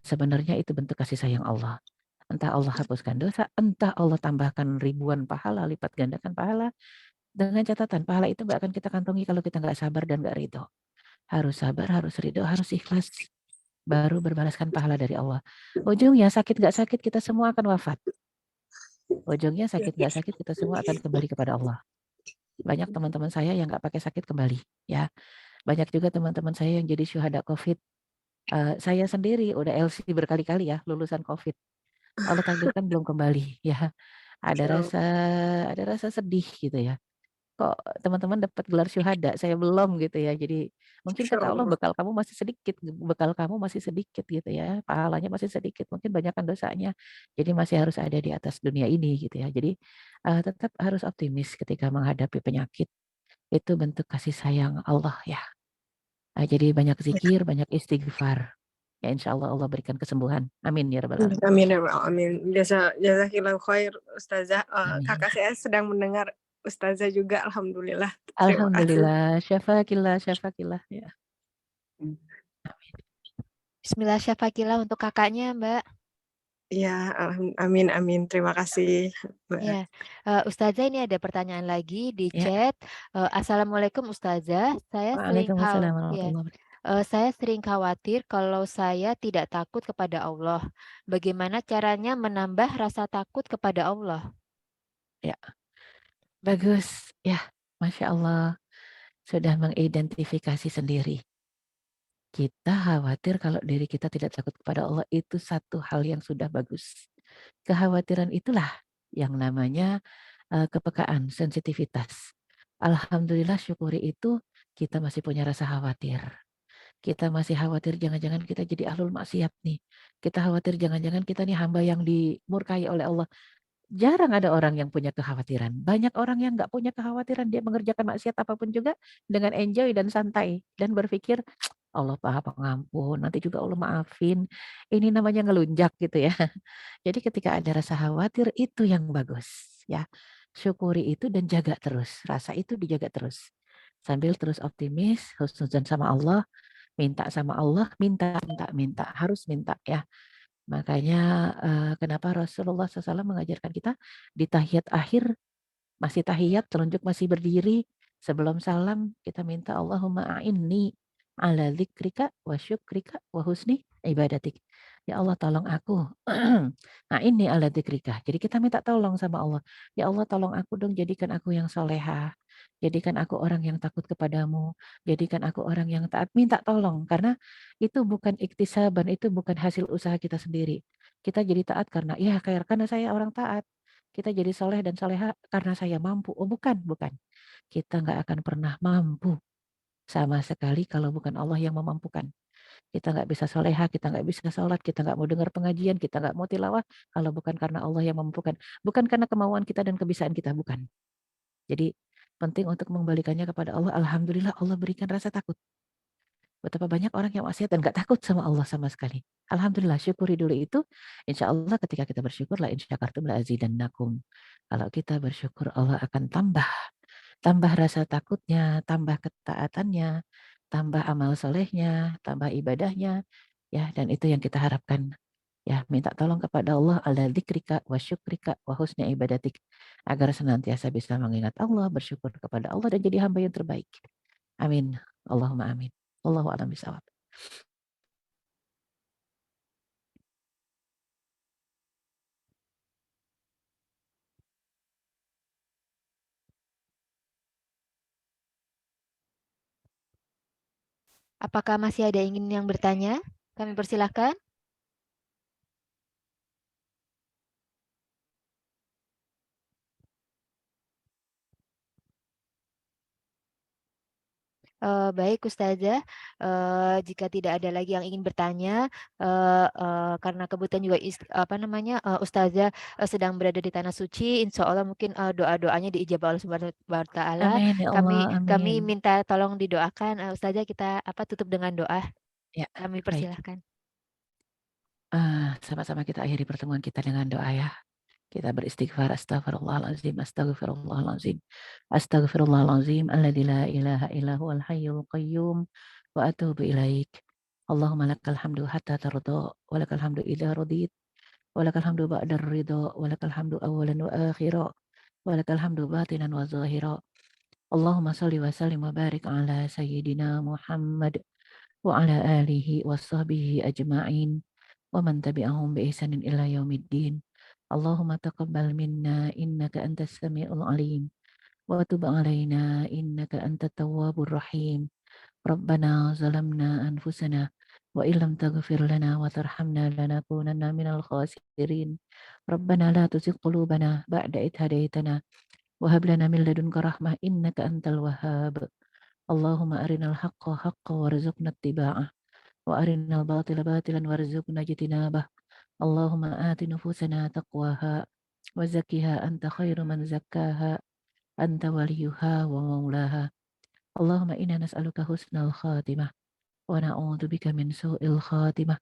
sebenarnya itu bentuk kasih sayang Allah. Entah Allah hapuskan dosa, entah Allah tambahkan ribuan pahala, lipat gandakan pahala, dengan catatan pahala itu nggak akan kita kantongi kalau kita nggak sabar dan nggak ridho. Harus sabar, harus ridho, harus ikhlas, baru berbalaskan pahala dari Allah. Ujungnya sakit nggak sakit kita semua akan wafat. Ujungnya sakit nggak sakit kita semua akan kembali kepada Allah. Banyak teman-teman saya yang nggak pakai sakit kembali, ya. Banyak juga teman-teman saya yang jadi syuhada COVID. Saya sendiri udah LC berkali-kali ya, lulusan COVID. Allah takdirkan belum kembali, ya. Ada Masya Allah. rasa ada rasa sedih gitu ya. Kok teman-teman dapat gelar syuhada, saya belum gitu ya. Jadi mungkin Masya kata Allah Allah. bekal kamu masih sedikit gitu ya, pahalanya masih sedikit, mungkin banyakkan dosanya. Jadi masih harus ada di atas dunia ini gitu ya. Jadi tetap harus optimis ketika menghadapi penyakit. Itu bentuk kasih sayang Allah ya. Jadi banyak zikir, banyak istighfar. Ya insya Allah Allah berikan kesembuhan. Amin ya rabbal alamin. Amin, ya Rabbal Alamin. Jazakillahu khair Ustazah. Amin. Kakak saya sedang mendengar Ustazah juga, alhamdulillah. Terima kasih. Alhamdulillah, syafakillah, syafakillah ya. Bismillah syafakillah untuk kakaknya, Mbak. Ya, amin, amin. Terima kasih, Mbak. Ya, Ustazah ini ada pertanyaan lagi di Ya. chat. Assalamualaikum Ustazah, Waalaikumsalam warahmatullahi wabarakatuh. saya sering khawatir kalau saya tidak takut kepada Allah. Bagaimana caranya menambah rasa takut kepada Allah? Ya, bagus. Ya, Masya Allah sudah mengidentifikasi sendiri. Kita khawatir kalau diri kita tidak takut kepada Allah itu satu hal yang sudah bagus. Kekhawatiran itulah yang namanya kepekaan, sensitivitas. Alhamdulillah syukuri itu kita masih punya rasa khawatir. Kita masih khawatir jangan-jangan kita jadi ahlul maksiat nih. Kita khawatir jangan-jangan kita nih hamba yang dimurkai oleh Allah. Jarang ada orang yang punya kekhawatiran. Banyak orang yang nggak punya kekhawatiran. Dia mengerjakan maksiat apapun juga dengan enjoy dan santai. Dan berpikir, Allah Maha Pengampun, nanti juga Allah maafin. Ini namanya ngelunjak gitu ya. Jadi ketika ada rasa khawatir itu yang bagus. Ya, syukuri itu dan jaga terus. Rasa itu dijaga terus. Sambil terus optimis, husnuzan sama Allah, minta sama Allah, minta, minta, minta. Harus minta ya. Makanya kenapa Rasulullah SAW mengajarkan kita di tahiyat akhir masih tahiyat, telunjuk masih berdiri, sebelum salam kita minta Allahumma a'inni ala dzikrika wa syukrika wa husni ibadatik. Ya Allah tolong aku. A'inni ala dzikrika. Jadi kita minta tolong sama Allah. Ya Allah tolong aku dong jadikan aku yang solehah. Jadikan aku orang yang takut kepadamu. Jadikan aku orang yang taat. Minta tolong karena itu bukan iktisaban, itu bukan hasil usaha kita sendiri. Kita jadi taat karena saya orang taat. Kita jadi soleh dan soleha karena saya mampu. Oh bukan, bukan. Kita nggak akan pernah mampu sama sekali kalau bukan Allah yang memampukan. Kita nggak bisa soleha, kita nggak bisa sholat, kita nggak mau dengar pengajian, kita nggak mau tilawah kalau bukan karena Allah yang memampukan. Bukan karena kemauan kita dan kebisaan kita, bukan. Jadi penting untuk mengembalikannya kepada Allah. Alhamdulillah Allah berikan rasa takut. Betapa banyak orang yang maksiat dan gak takut sama Allah sama sekali. Alhamdulillah, syukuri dulu itu. Insya Allah ketika kita bersyukur, la in syakartum la azidannakum. Kalau kita bersyukur, Allah akan tambah rasa takutnya, tambah ketaatannya, tambah amal solehnya, tambah ibadahnya. Ya, dan itu yang kita harapkan. Ya, minta tolong kepada Allah ala dzikrika wa syukrika wa husni ibadatik agar senantiasa bisa mengingat Allah, bersyukur kepada Allah dan jadi hamba yang terbaik. Amin. Allahumma amin. Wallahu a'lam bishawab. Apakah masih ada yang bertanya? Kami persilahkan. Baik Ustazah, jika tidak ada lagi yang ingin bertanya, karena kebetulan juga Ustazah sedang berada di tanah suci, insya Allah mungkin doa-doanya diijabah Allah Subhanahu wa Ta'ala. Amin ya Kami Allah, kami amin. minta tolong didoakan, Ustazah kita tutup dengan doa. Ya, Kami baik. persilahkan. Sama-sama kita akhiri pertemuan kita dengan doa ya. Kita beristighfar, astaghfirullahalazim, astaghfirullahalazim, astaghfirullahalazim, alladzi la ilaha illa huwal hayyul qayyum, wa atubu ilaik. Allahumma lakal hamdu hatta tarda, wa lakal hamdu idza radit, wa lakal hamdu ba'da ridha, wa lakal hamdu awwalan wa akhira, wa lakal hamdu batinan wa zahira. Allahumma salli wa sallim wa barik ala sayyidina Muhammad wa ala alihi wa sahbihi ajma'in wa man tabi'ahum bi ihsanin ila yaumiddin. Allahumma taqabbal minna innaka antas samiul alim wa tub alaina innaka antat tawwabur rahim. Rabbana zalamna anfusana wa illam taghfir lana wa tarhamna lanakunanna minal khasirin. Rabbana la tuzigh qulubana ba'da idh hadaitana wa hab lana min ladunka rahmah innaka antal wahhab. Allahumma arinal haqqa haqqan warzuqna ittiba'ah wa arinal batila batilan warzuqna ijtinabah. Allahumma ati nufusana taqwaha wa zakkiha anta khairu man zakkaha anta waliyuha wa maulaha. Allahumma inna nas'aluka husnal khatimah wa na'udzu bika min su'il khatimah.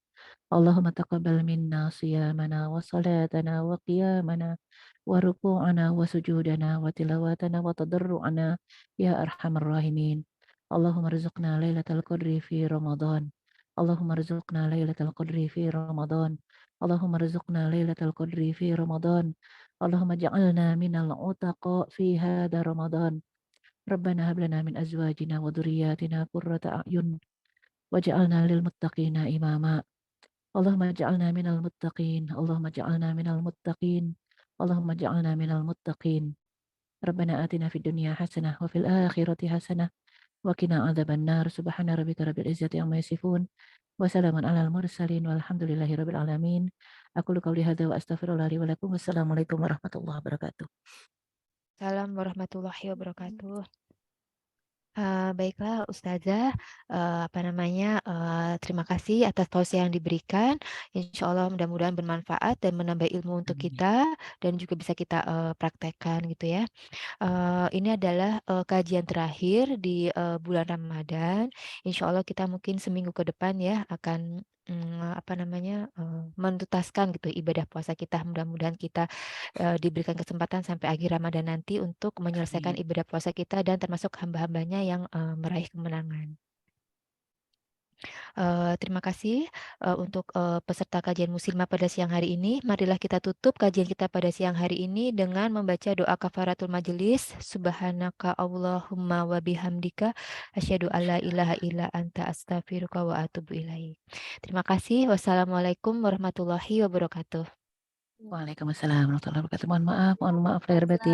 Allahumma taqabbal minna siyamana wa salatana wa qiyamana wa ruku'ana wa sujudana wa tilawatana wa tadarru'ana ya arhamar rahimin. Allahumma rizqna lailatul qadri fi Ramadan. Allahumma rizqna lailatul qadri fi Ramadan. Allahumma rizqna lailatul qadri fi Ramadan. Allahumma ja'alna minal utaqa fi hada Ramadan. Rabbana hab lana min azwajina wa dhurriyyatina qurrata a'yun waj'alna lil muttaqina imama. Allahumma ja'alna minal muttaqin. Allahumma ja'alna minal muttaqin. Allahumma ja'alna minal muttaqin. Rabbana atina fid dunya hasanah wa fil akhirati hasanah wa qina adzabannar. Subhana rabbika rabbil izzati amma yasifun wa salamun alal mursalin walhamdulillahi rabbil alamin. Aku qouli hadza wa astaghfirullah li wa lakum. Wassalamualaikum warahmatullahi wabarakatuh. Salam warahmatullahi wabarakatuh. Baiklah Ustazah, terima kasih atas tausiah yang diberikan. Insya Allah mudah-mudahan bermanfaat dan menambah ilmu untuk Amin. kita dan juga bisa kita praktekkan gitu ya. Ini adalah kajian terakhir di bulan Ramadan. Insya Allah kita mungkin seminggu ke depan ya akan menuntaskan gitu ibadah puasa kita. Mudah-mudahan kita diberikan kesempatan sampai akhir Ramadan nanti untuk menyelesaikan Amin. ibadah puasa kita dan termasuk hamba-hambanya yang meraih kemenangan. Terima kasih untuk peserta kajian muslimah pada siang hari ini. Marilah kita tutup kajian kita pada siang hari ini dengan membaca doa kafaratul majelis. Subhanaka Allahumma wa bihamdika asyhadu alla ilaha illa anta astaghfiruka wa atubu ilaik. Terima kasih. Wassalamualaikum warahmatullahi wabarakatuh. Waalaikumsalam warahmatullahi wabarakatuh. Mohon maaf lahir batin.